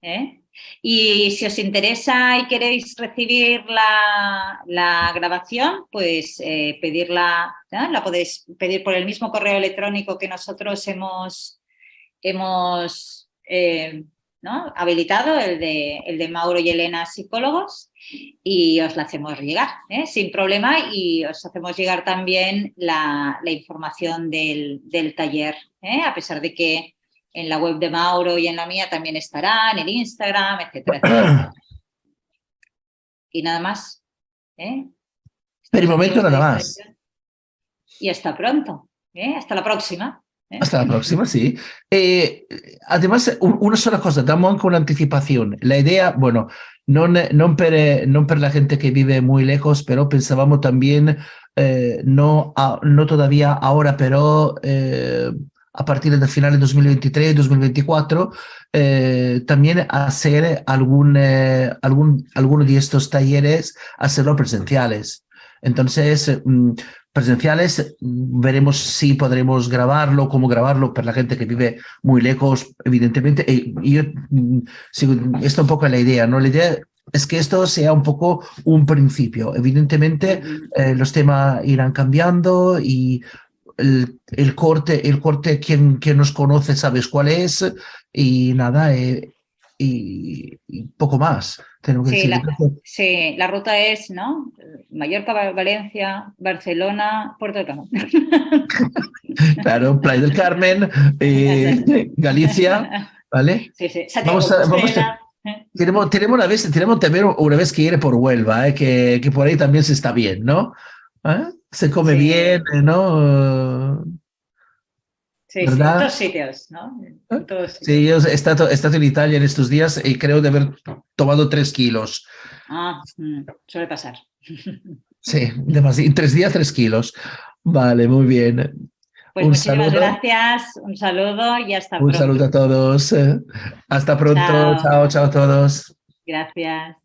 ¿eh? Y si os interesa y queréis recibir la grabación, pues pedirla, ¿no? La podéis pedir por el mismo correo electrónico que nosotros hemos ¿no? habilitado, el de Mauro y Elena, psicólogos, y os la hacemos llegar, sin problema, y os hacemos llegar también la información del taller, a pesar de que en la web de Mauro y en la mía también estará, en el Instagram, etcétera, etcétera. Y nada más. Por el momento nada más. Y hasta pronto. Hasta la próxima. Hasta la próxima, sí. Además, una sola cosa, damos anche un'anticipazione. La idea, bueno, non per la gente que vive muy lejos, pero pensábamos también, no todavía ahora, pero a partir del final de 2023, 2024, también hacer alguno de estos talleres, hacerlo presenciales. Entonces, presenciales, veremos si podremos grabarlo, cómo grabarlo para la gente que vive muy lejos, evidentemente. Y esto un poco la idea, ¿no? La idea es que esto sea un poco un principio. Evidentemente, los temas irán cambiando y el corte, quien nos conoce sabes cuál es, y nada, y poco más. Tengo que decir. Sí, la ruta es, ¿no? Mallorca, Valencia, Barcelona, Puerto del Campo. Claro, Playa del Carmen, Galicia, ¿vale? Sí. Tenemos también una vez que ir por Huelva, que por ahí también se está bien, ¿no? Se come bien, ¿no? Sí, ¿verdad? En todos sitios, ¿no? En todos sitios. Sí, yo he estado en Italia en estos días y creo de haber tomado 3 kilos. Suele pasar. Sí, en 3 días 3 kilos. Vale, muy bien. Pues muchísimas gracias, un saludo y hasta pronto. Un saludo a todos. Hasta pronto. Chao a todos. Gracias.